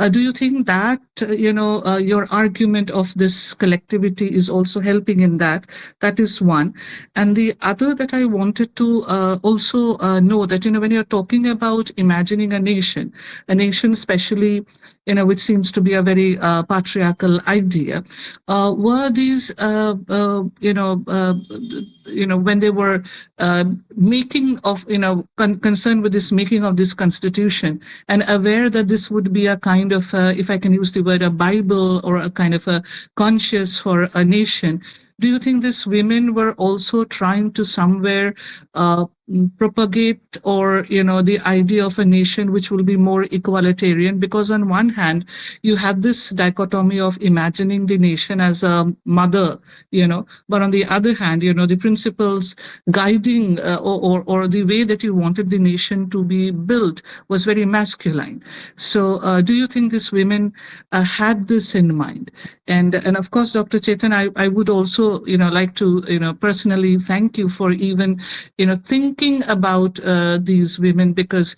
Do you think that, your argument of this collectivity is also helping in that? That is one. And the other that I wanted to also know that, when you're talking about imagining a nation especially, which seems to be a very patriarchal idea, were these, when they were making of, concerned with this making of this constitution and aware that this would be a kind of, if I can use the word, a Bible or a kind of a conscience for a nation, do you think these women were also trying to somewhere propagate or, the idea of a nation which will be more egalitarian? Because on one hand, you have this dichotomy of imagining the nation as a mother, but on the other hand, the principles guiding or the way that you wanted the nation to be built was very masculine. So do you think these women had this in mind? And of course, Dr. Chetan, I would also, like to, personally thank you for even, thinking about these women, because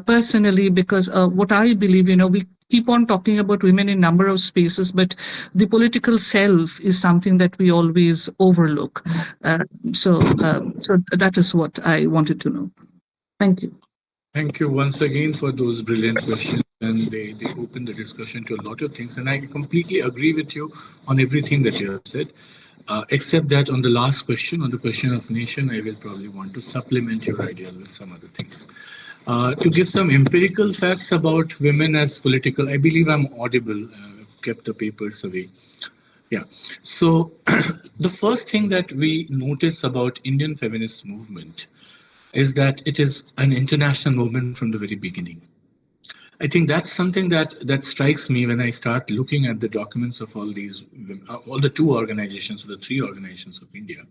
personally, because what I believe, we keep on talking about women in number of spaces, but the political self is something that we always overlook. So that is what I wanted to know. Thank you. Thank you once again for those brilliant questions, and they open the discussion to a lot of things. And I completely agree with you on everything that you have said, except that on the last question, on the question of nation, I will probably want to supplement your ideas with some other things. To give some empirical facts about women as political, I believe I'm audible. Kept the papers away. Yeah. So the first thing that we notice about Indian feminist movement is that it is an international movement from the very beginning. I think that's something that strikes me when I start looking at the documents of all these, all the two organizations, or the three organizations of India,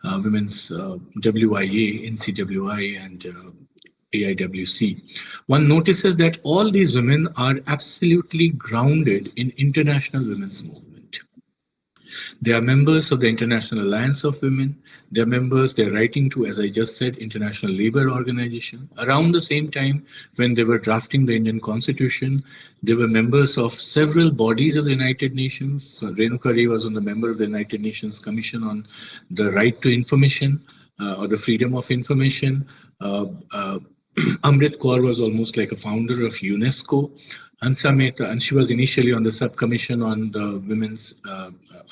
Women's WIA, NCWI, and AIWC, one notices that all these women are absolutely grounded in international women's movement. They are members of the International Alliance of Women. They're members, they're writing to, as I just said, International Labour Organization. Around the same time, when they were drafting the Indian Constitution, they were members of several bodies of the United Nations. So Renuka Ray was on the member of the United Nations Commission on the Right to Information or the Freedom of Information. Amrit Kaur was almost like a founder of UNESCO. Hansa Mehta, and she was initially on the subcommission on the women's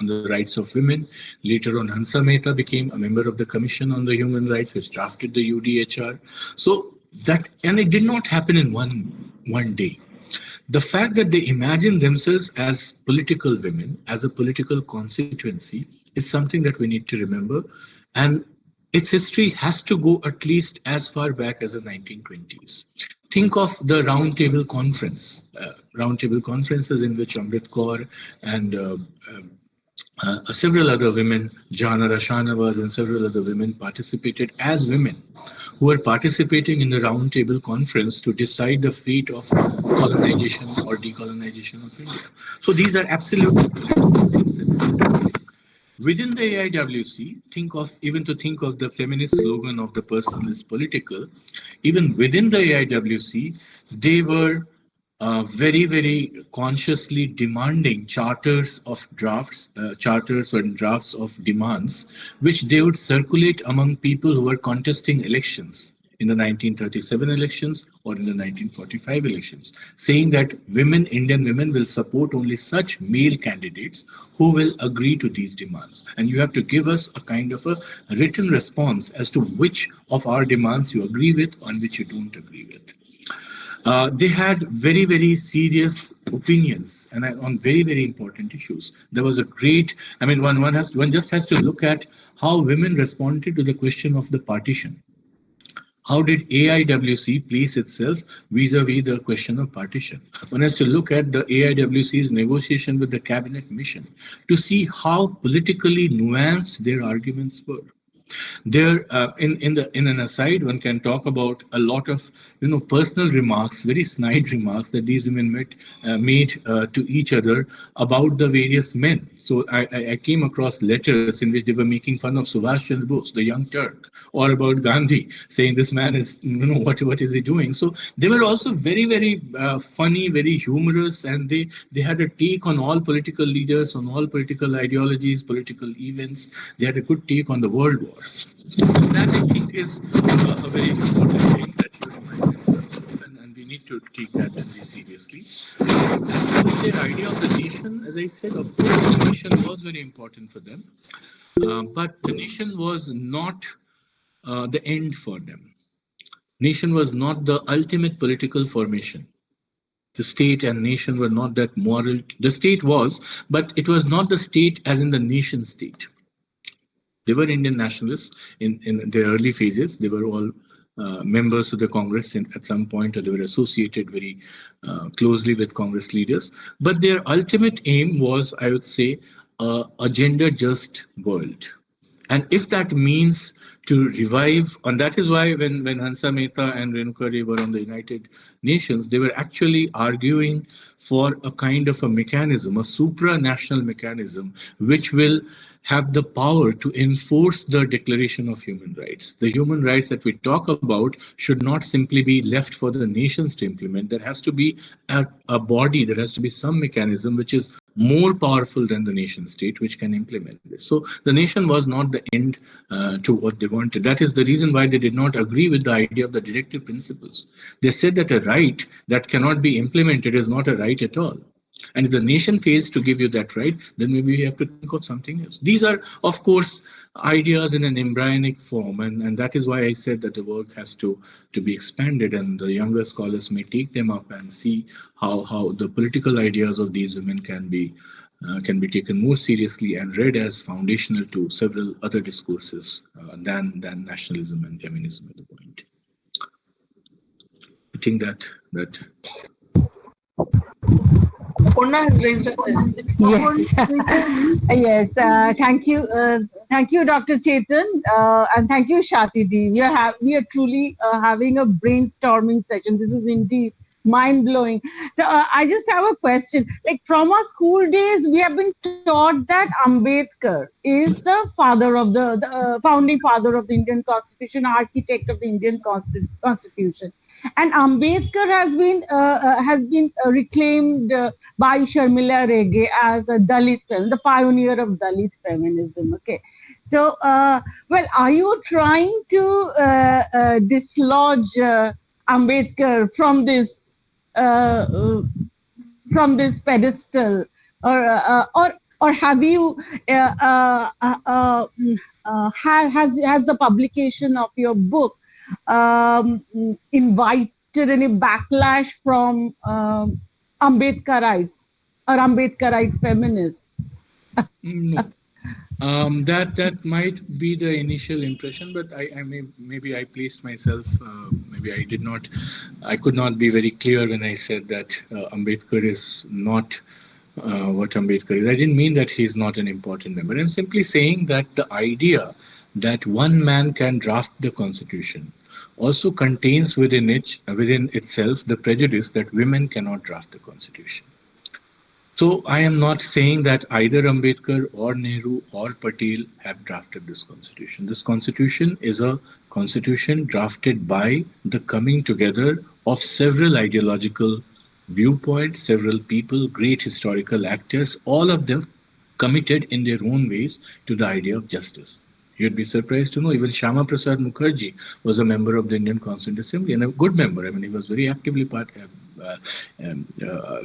on the rights of women. Later on, Hansa Mehta became a member of the Commission on the Human Rights, which drafted the UDHR. So that, and it did not happen in one day. The fact that they imagine themselves as political women, as a political constituency, is something that we need to remember. And its history has to go at least as far back as the 1920s. Think of the Round Table Conference, roundtable conferences in which Amrit Kaur and several other women, Jana Rashanavas and several other women participated as women who were participating in the Round Table Conference to decide the fate of colonization or decolonization of India. So these are absolutely political things that we have to do. Within the AIWC, think of the feminist slogan of the person is political. Even within the AIWC, they were very, very consciously demanding charters and drafts of demands, which they would circulate among people who were contesting elections in the 1937 elections or in the 1945 elections, saying that Indian women will support only such male candidates who will agree to these demands. And you have to give us a kind of a written response as to which of our demands you agree with and which you don't agree with. They had very, very serious opinions and on very, very important issues. There was a great, one just has to look at how women responded to the question of the partition. How did AIWC place itself vis-a-vis the question of partition? One has to look at the AIWC's negotiation with the cabinet mission to see how politically nuanced their arguments were. There, in an aside, one can talk about a lot of personal remarks, very snide remarks that these women made to each other about the various men. So I came across letters in which they were making fun of Subhash Chandra Bose, the young Turk, or about Gandhi, saying this man is, what is he doing? So they were also very, very funny, very humorous, and they had a take on all political leaders, on all political ideologies, political events. They had a good take on the World War. That, I think, is a very important thing that you remind of, and we need to take that very seriously. As for their idea of the nation, as I said, of course, the nation was very important for them, but the nation was not the end for them. Nation was not the ultimate political formation. The state and nation were not that moral. The state was, but it was not the state as in the nation state. They were Indian nationalists in their early phases. They were all members of the Congress at some point, or they were associated very closely with Congress leaders. But their ultimate aim was, I would say, a gender-just world. And if that means to revive, and that is why when Hansa Mehta and Renuka Ray were on the United Nations, they were actually arguing for a kind of a mechanism, a supranational mechanism, which will have the power to enforce the Declaration of Human Rights. The human rights that we talk about should not simply be left for the nations to implement. There has to be a body, there has to be some mechanism which is more powerful than the nation state, which can implement this. So the nation was not the end to what they wanted. That is the reason why they did not agree with the idea of the directive principles. They said that a right that cannot be implemented is not a right at all. And if the nation fails to give you that right, then maybe we have to think of something else. These are, of course, ideas in an embryonic form, and that is why I said that the work has to be expanded, and the younger scholars may take them up and see how the political ideas of these women can be taken more seriously and read as foundational to several other discourses than nationalism and feminism at the point. I think that Aparna has raised a hand. Yes. Thank you, Dr. Chetan, and thank you, Shati Di. We are truly having a brainstorming session. This is indeed mind blowing. So I just have a question. Like from our school days, we have been taught that Ambedkar is the father of the founding father of the Indian Constitution, architect of the Indian Constitution. And Ambedkar has been reclaimed by Sharmila Rege as a Dalit the pioneer of Dalit feminism. Okay, so well, are you trying to dislodge Ambedkar from this pedestal, or have you has the publication of your book invited any backlash from Ambedkarites or Ambedkarite feminists? No. That might be the initial impression, but maybe I placed myself. Maybe I could not be very clear when I said that Ambedkar is not what Ambedkar is. I didn't mean that he's not an important member. I'm simply saying that the idea that one man can draft the constitution also contains within itself the prejudice that women cannot draft the constitution. So I am not saying that either Ambedkar or Nehru or Patel have drafted this constitution. This constitution is a constitution drafted by the coming together of several ideological viewpoints, several people, great historical actors, all of them committed in their own ways to the idea of justice. You'd be surprised to know even Shyama Prasad Mukherjee was a member of the Indian Constituent Assembly, and a good member. I mean, he was very actively he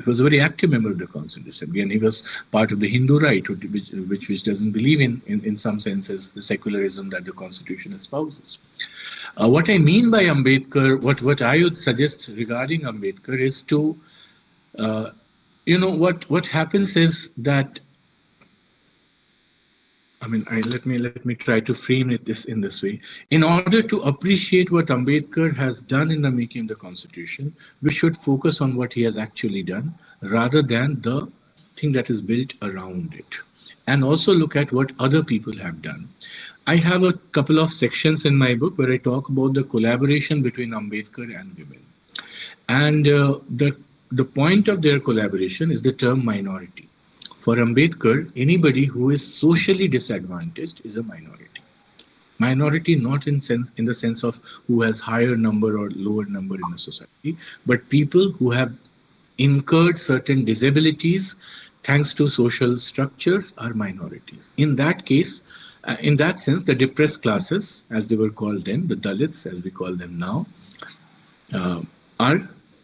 was a very active member of the Constituent Assembly, and he was part of the Hindu right, which doesn't believe in some senses the secularism that the Constitution espouses. What I mean by Ambedkar, what I would suggest regarding Ambedkar is to, what happens is that, I mean, let me try to frame it in this way. In order to appreciate what Ambedkar has done in the making of the Constitution, we should focus on what he has actually done rather than the thing that is built around it, and also look at what other people have done. I have a couple of sections in my book where I talk about the collaboration between Ambedkar and women, and the point of their collaboration is the term minority. For Ambedkar, anybody who is socially disadvantaged is a minority. Minority not in the sense of who has higher number or lower number in the society, but people who have incurred certain disabilities thanks to social structures are minorities. In that case, in that sense, the depressed classes, as they were called then, the Dalits, as we call them now, are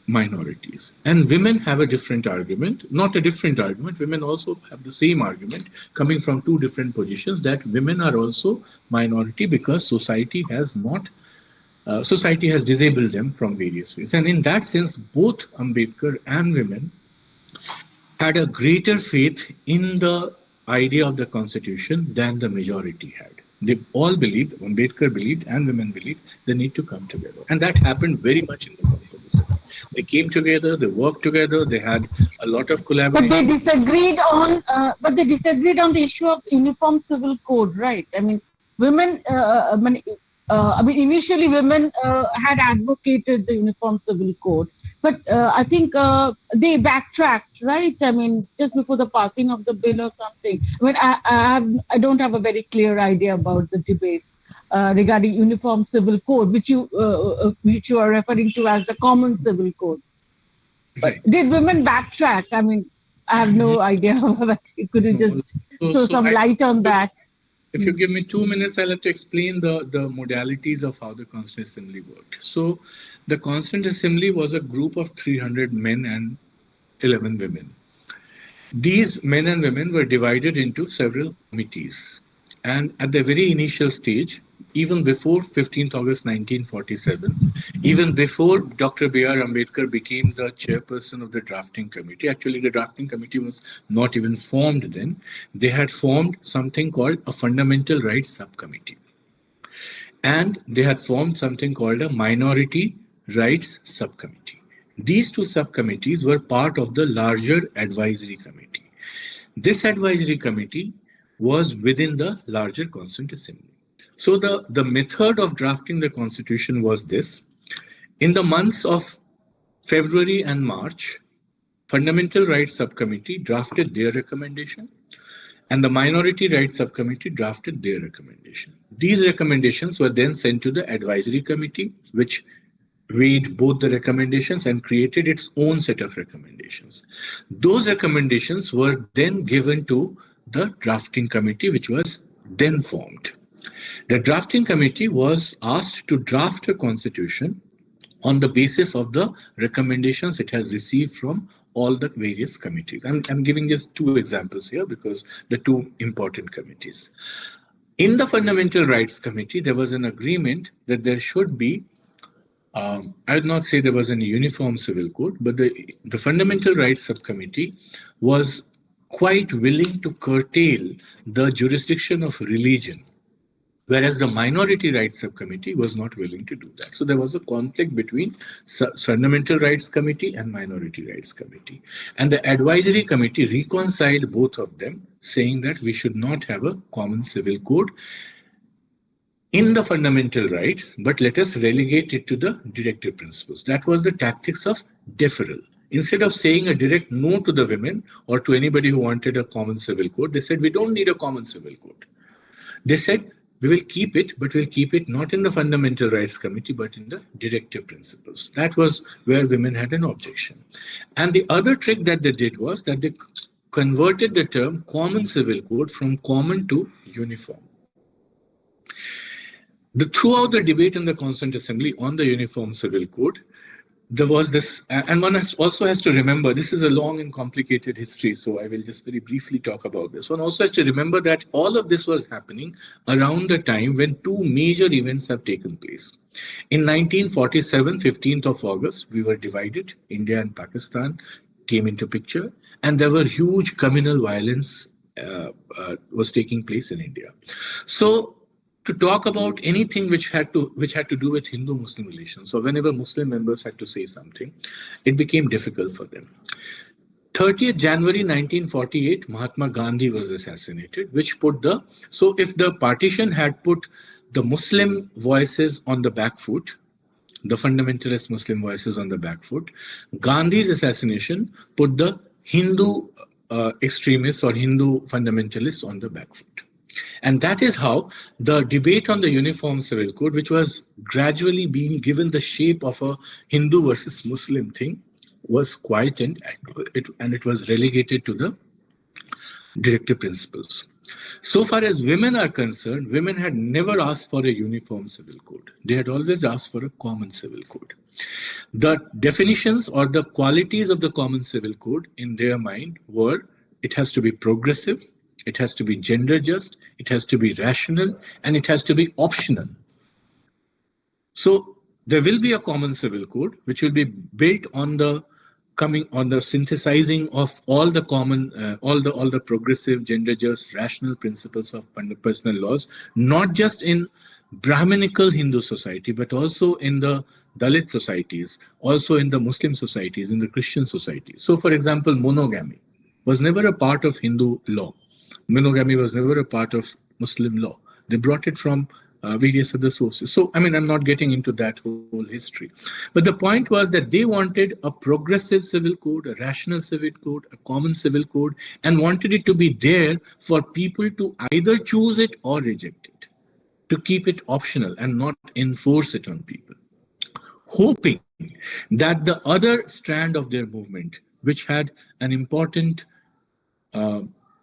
minorities. And women have a different argument, not a different argument. Women also have the same argument coming from two different positions, that women are also minority because society has disabled them from various ways. And in that sense, both Ambedkar and women had a greater faith in the idea of the Constitution than the majority had. They all believed, Ambedkar believed and women believed, they need to come together. And that happened very much in the Constitution. They came together, they worked together, they had a lot of collaboration. But they disagreed on the issue of uniform civil code, right? I mean, women, initially women had advocated the uniform civil code. But I think they backtracked, right? I mean, just before the passing of the bill or something. I mean, I don't have a very clear idea about the debate regarding uniform civil code, which you are referring to as the common civil code. Right. But did women backtrack? I mean, I have no idea. Could you just throw some light on that? If you give me 2 minutes, I'll have to explain the modalities of how the Constituent Assembly worked. So the Constituent Assembly was a group of 300 men and 11 women. These men and women were divided into several committees. And at the very initial stage, even before 15th August 1947, even before Dr. B.R. Ambedkar became the chairperson of the drafting committee, actually the drafting committee was not even formed then, they had formed something called a fundamental rights subcommittee. And they had formed something called a minority rights subcommittee. These two subcommittees were part of the larger advisory committee. This advisory committee was within the larger Constituent Assembly. So the method of drafting the constitution was this. In the months of February and March, Fundamental Rights Subcommittee drafted their recommendation and the Minority Rights Subcommittee drafted their recommendation. These recommendations were then sent to the advisory committee, which weighed both the recommendations and created its own set of recommendations. Those recommendations were then given to the drafting committee, which was then formed. The drafting committee was asked to draft a constitution on the basis of the recommendations it has received from all the various committees. I'm giving just two examples here because the two important committees. In the Fundamental Rights Committee, there was an agreement that there should be, I would not say there was any uniform civil code, but the Fundamental Rights Subcommittee was quite willing to curtail the jurisdiction of religion, whereas the Minority Rights Subcommittee was not willing to do that. So there was a conflict between Fundamental Rights Committee and Minority Rights Committee. And the Advisory Committee reconciled both of them, saying that we should not have a common civil code in the fundamental rights, but let us relegate it to the directive principles. That was the tactics of deferral. Instead of saying a direct no to the women or to anybody who wanted a common civil code, they said, we don't need a common civil code. They said, we will keep it, but we'll keep it not in the Fundamental Rights Committee, but in the directive principles. That was where women had an objection. And the other trick that they did was that they converted the term common civil code from common to uniform. Throughout the debate in the Constituent Assembly on the Uniform Civil Code, there was this, and one also has to remember, this is a long and complicated history, so I will just very briefly talk about this. One also has to remember that all of this was happening around the time when two major events have taken place. In 1947, 15th of August, we were divided. India and Pakistan came into picture, and there were huge communal violence was taking place in India. So to talk about anything which had to do with Hindu-Muslim relations, so whenever Muslim members had to say something, it became difficult for them. 30th January 1948, Mahatma Gandhi was assassinated, which put so if the partition had put the Muslim voices on the back foot, the fundamentalist Muslim voices on the back foot, Gandhi's assassination put the Hindu extremists or Hindu fundamentalists on the back foot. And that is how the debate on the Uniform Civil Code, which was gradually being given the shape of a Hindu versus Muslim thing, was quietened and it was relegated to the directive principles. So far as women are concerned, women had never asked for a uniform civil code. They had always asked for a common civil code. The definitions or the qualities of the common civil code in their mind were, it has to be progressive, it has to be gender just, it has to be rational, and it has to be optional. So there will be a common civil code which will be built on the synthesizing of all the common, all the progressive, gender just, rational principles of personal laws, not just in Brahminical Hindu society, but also in the Dalit societies, also in the Muslim societies, in the Christian societies. So for example, monogamy was never a part of Hindu law. Monogamy was never a part of Muslim law. They brought it from various other sources. So, I mean, I'm not getting into that whole history. But the point was that they wanted a progressive civil code, a rational civil code, a common civil code, and wanted it to be there for people to either choose it or reject it, to keep it optional and not enforce it on people. Hoping that the other strand of their movement, which had an important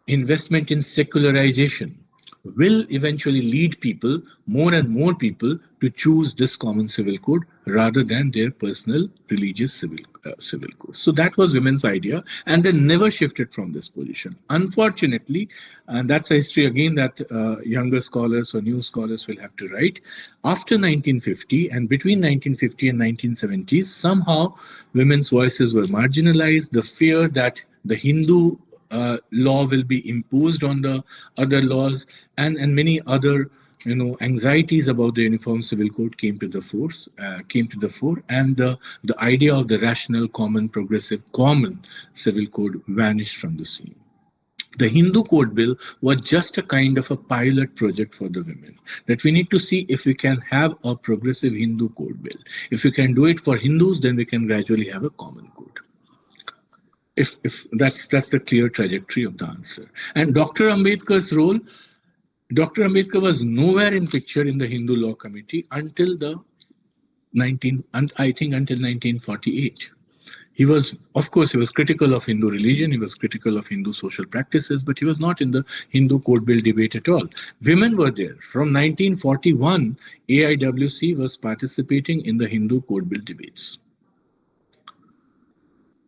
investment in secularization, will eventually lead people, more and more people, to choose this common civil code rather than their personal religious civil code. So that was women's idea, and they never shifted from this position. Unfortunately, and that's a history again that younger scholars or new scholars will have to write, after 1950 and between 1950 and 1970s, somehow women's voices were marginalized. The fear that the Hindu law will be imposed on the other laws and many other anxieties about the Uniform Civil Code came to the fore, and the idea of the rational, common, progressive, common civil code vanished from the scene. The Hindu Code Bill was just a kind of a pilot project for the women, that we need to see if we can have a progressive Hindu Code Bill. If we can do it for Hindus, then we can gradually have a common code. If that's the clear trajectory of the answer. And Dr. Ambedkar's role, Dr. Ambedkar was nowhere in picture in the Hindu Law Committee until until 1948. He was, of course, he was critical of Hindu religion, he was critical of Hindu social practices, but he was not in the Hindu Code Bill debate at all. Women were there. From 1941, AIWC was participating in the Hindu Code Bill debates.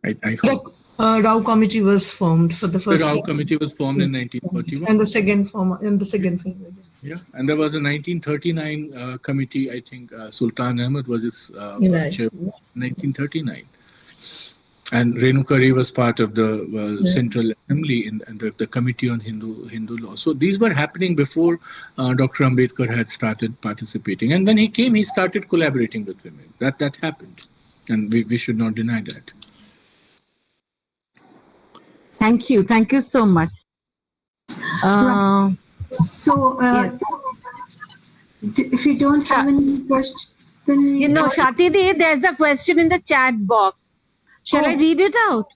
I hope. The Rao Committee was formed for the first time. The Rao Committee was formed in 1941. And the second phase. Yeah, and there was a 1939 committee, I think Sultan Ahmed was its chair, 1939. And Renuka Ray was part of the Central Assembly in the Committee on Hindu Law. So these were happening before Dr. Ambedkar had started participating. And when he came, he started collaborating with women. That happened. And we should not deny that. Thank you so much. If you don't have any questions, then Shati Di, there's a question in the chat box. Shall I read it out?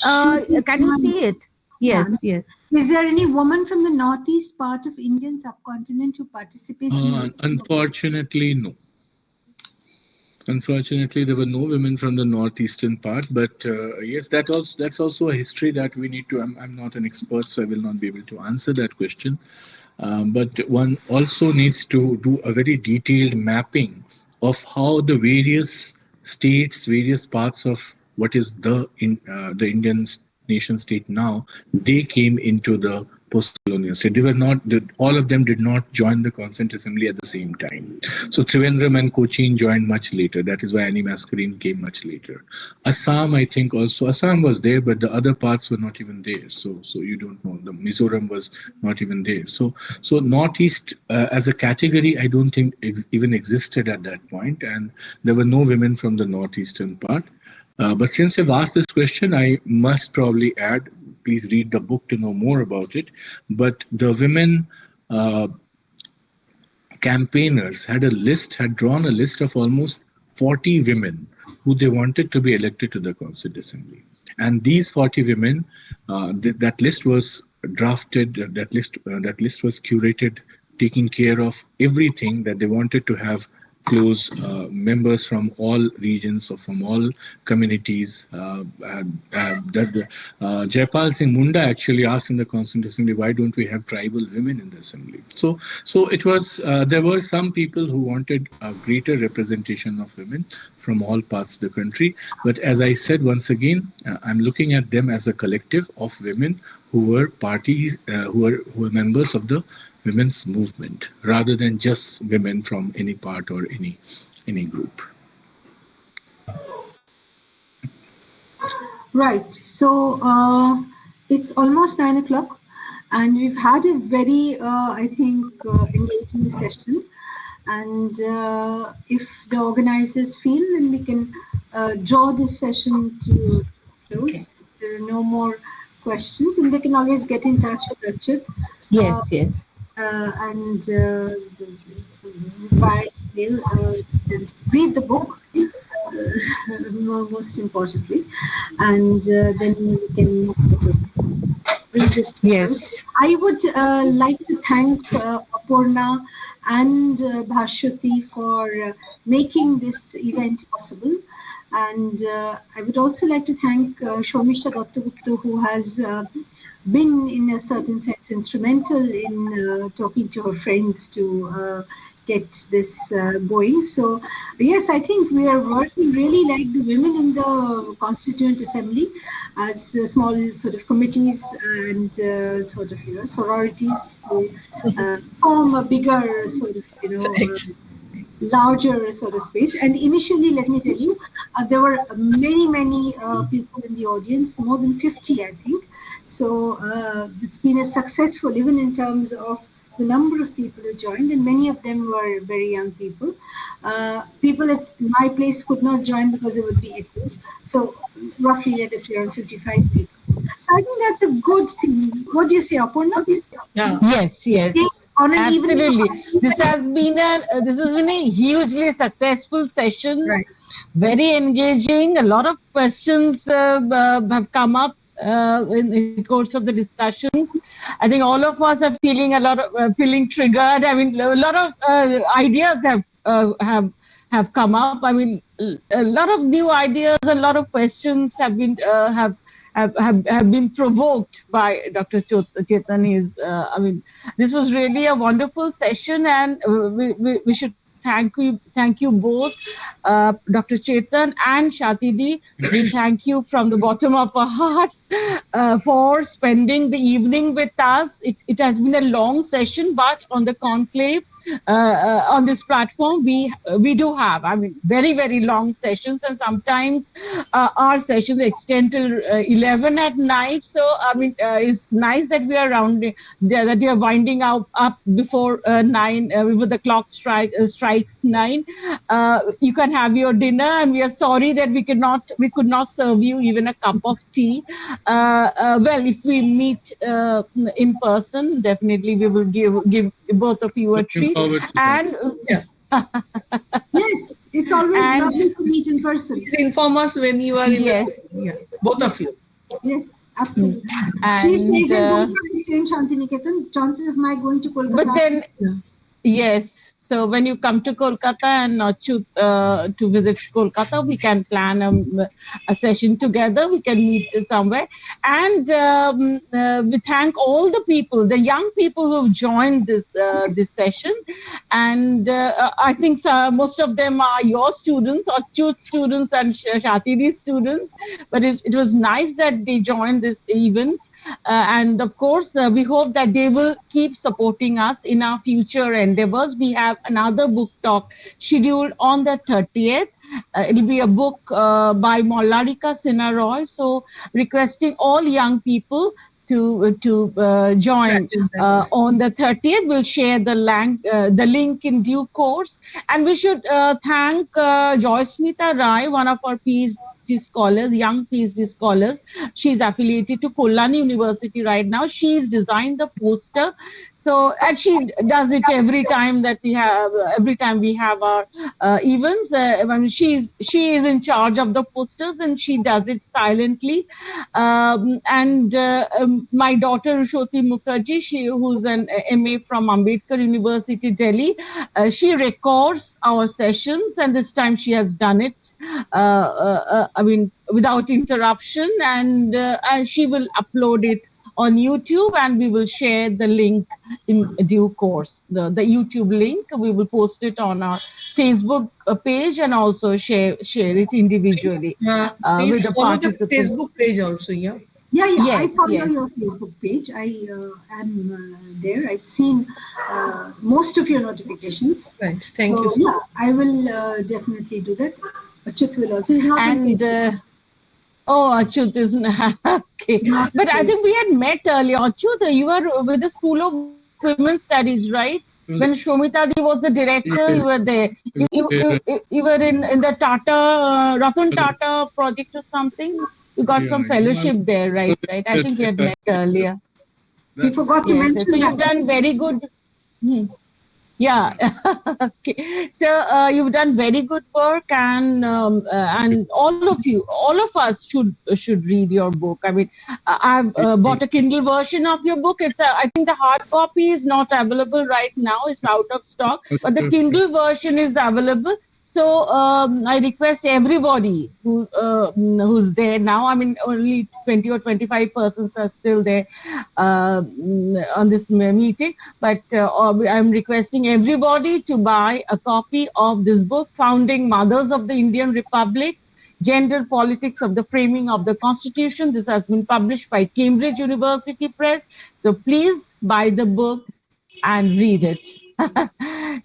Can you see it? Yes. Is there any woman from the northeast part of Indian subcontinent who participates in this? Unfortunately, no. Unfortunately, there were no women from the northeastern part, but yes, that's also a history that we need to. I'm not an expert, so I will not be able to answer that question. But one also needs to do a very detailed mapping of how the various states, various parts of what is the Indian nation state now, they came into the post-colonial state. They were not, all of them did not join the Constituent Assembly at the same time. So Trivandrum and Cochin joined much later. That is why Annie Mascarene came much later. Assam, I think also, Assam was there, but the other parts were not even there. So you don't know. The Mizoram was not even there. So Northeast as a category, I don't think even existed at that point, and there were no women from the northeastern part. But since you've asked this question, I must probably add, please read the book to know more about it. But the women campaigners had drawn a list of almost 40 women who they wanted to be elected to the Constituent Assembly. And these 40 women, that list was drafted, that list was curated, taking care of everything that they wanted to have close members from all regions or from all communities. Jaipal Singh Munda actually asked in the Constituent Assembly, why don't we have tribal women in the assembly? So it was, there were some people who wanted a greater representation of women from all parts of the country. But as I said, once again, I'm looking at them as a collective of women who were parties, who were members of the women's movement, rather than just women from any part or any group. Right. So it's almost 9 o'clock, and we've had a very, I think, engaging session. And if the organizers feel, then we can draw this session to close. Okay. There are no more questions, and they can always get in touch with Achyut. Yes. And by mail, and read the book, most importantly, and then we can read this. Yes. I would like to thank Aparna and Bhashwati for making this event possible. And I would also like to thank Shomisha Dattagupta, who has been in a certain sense instrumental in talking to her friends to get this going. So yes, I think we are working really like the women in the Constituent Assembly as small sort of committees and sort of sororities to form a bigger sort of larger sort of space. And initially, let me tell you, there were many people in the audience, more than 50, I think. So it's been a successful, even in terms of the number of people who joined, and many of them were very young people. People at my place could not join because there would be echoes. So roughly, let us say, around 55 people. So I think that's a good thing. What do you say, Aparna? Yeah. Yes, yes, On an absolutely. This has been a hugely successful session. Right. Very engaging. A lot of questions have come up in the course of the discussions. I think all of us are feeling feeling triggered. I mean, a lot of ideas have come up. I mean, a lot of new ideas, a lot of questions have been provoked by Dr. Chetan. I mean, this was really a wonderful session, and we should thank you both, Dr. Chetan and Shatidi. We thank you from the bottom of our hearts for spending the evening with us. It has been a long session, but on the conclave, on this platform, we do have, I mean, very, very long sessions, and sometimes our sessions extend till 11 at night. So I mean, it's nice that we are that you are winding up before 9, before the clock strikes 9. You can have your dinner, and we are sorry that we could not serve you even a cup of tea. Well, if we meet in person, definitely we will give both of you a treat. And yes, it's always lovely to meet in person. Please inform us when you are in the city. Yeah. Both of you. Yes, absolutely. And, she stays in Dumka, I stay in Shantiniketan. Chances of my going to Kolkata. But then, yes. So when you come to Kolkata and to visit Kolkata, we can plan a session together. We can meet somewhere. And we thank all the people, the young people who've joined this session. And I think most of them are your students, Achyut students and Shatidi students. But it was nice that they joined this event. And of course, we hope that they will keep supporting us in our future endeavors. We have another book talk scheduled on the 30th. It'll be a book by Mollarika Sinha Roy. So requesting all young people to join on the 30th. We'll share the link in due course. And we should thank Joysmita Rai, one of our PhD scholars, young PhD scholars. She's affiliated to Kolani University right now. She's designed the poster. So, and she does it every time we have our events. I mean, she is in charge of the posters, and she does it silently. And my daughter Ushoti Mukherjee, who's an MA from Ambedkar University, Delhi, she records our sessions, and this time she has done it. I mean, without interruption, and she will upload it on YouTube, and we will share the link in due course. The YouTube link, we will post it on our Facebook page, and also share it individually please with the follow the participants. Facebook page also. Yeah. Yeah, Yes, I follow yes. your Facebook page. I am there. I've seen most of your notifications. Right. Thank So, you. So yeah, I will definitely do that. Achyut will also. He's not on And Facebook. Achyut is okay. Not But I okay. think we had met earlier. Achyut, you were with the School of Women's Studies, right? When Shomita Di was the director, you were there. You were in the Tata, Ratan Tata project or something. You got some fellowship there, right? I think we had met earlier. We forgot to Yes, mention so you've that. done very good. Yeah. Okay. So you've done very good work, and all of us should read your book. I mean, I've bought a Kindle version of your book. I think the hard copy is not available right now. It's out of stock, but the Kindle version is available. So I request everybody who's there now. I mean, only 20 or 25 persons are still there on this meeting. But I'm requesting everybody to buy a copy of this book, Founding Mothers of the Indian Republic, Gender Politics of the Framing of the Constitution. This has been published by Cambridge University Press. So please buy the book and read it.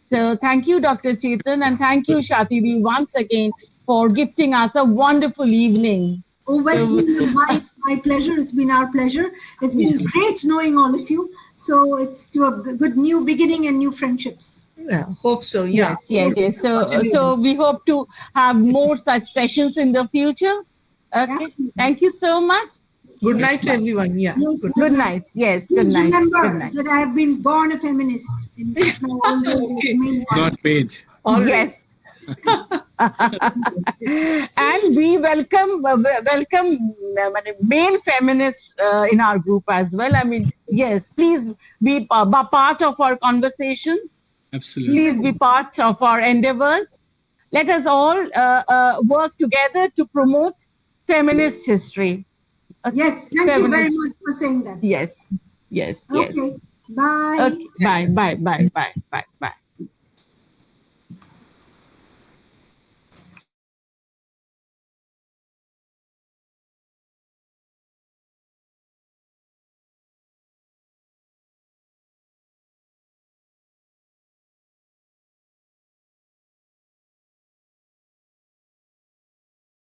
So thank you, Dr. Chetan, and thank you, Shatidi, once again for gifting us a wonderful evening. Oh, well, it's been my pleasure. It's been our pleasure. It's been great knowing all of you. So it's to a good new beginning and new friendships. Yeah, hope so. Yeah. Yes. So we hope to have more such sessions in the future. Okay. Absolutely. Thank you so much. Good Yes, night to bye. everyone. Yeah. Yes, Good. Good night. Yes. Good Please night. remember Good night. that I have been born a feminist in my old age. Okay. Not paid. Always. Yes. And we welcome male feminists in our group as well. I mean, yes, please be part of our conversations. Absolutely. Please be part of our endeavors. Let us all work together to promote feminist history. Yes, thank you very much for saying that. Yes. Okay, bye. Okay. Bye.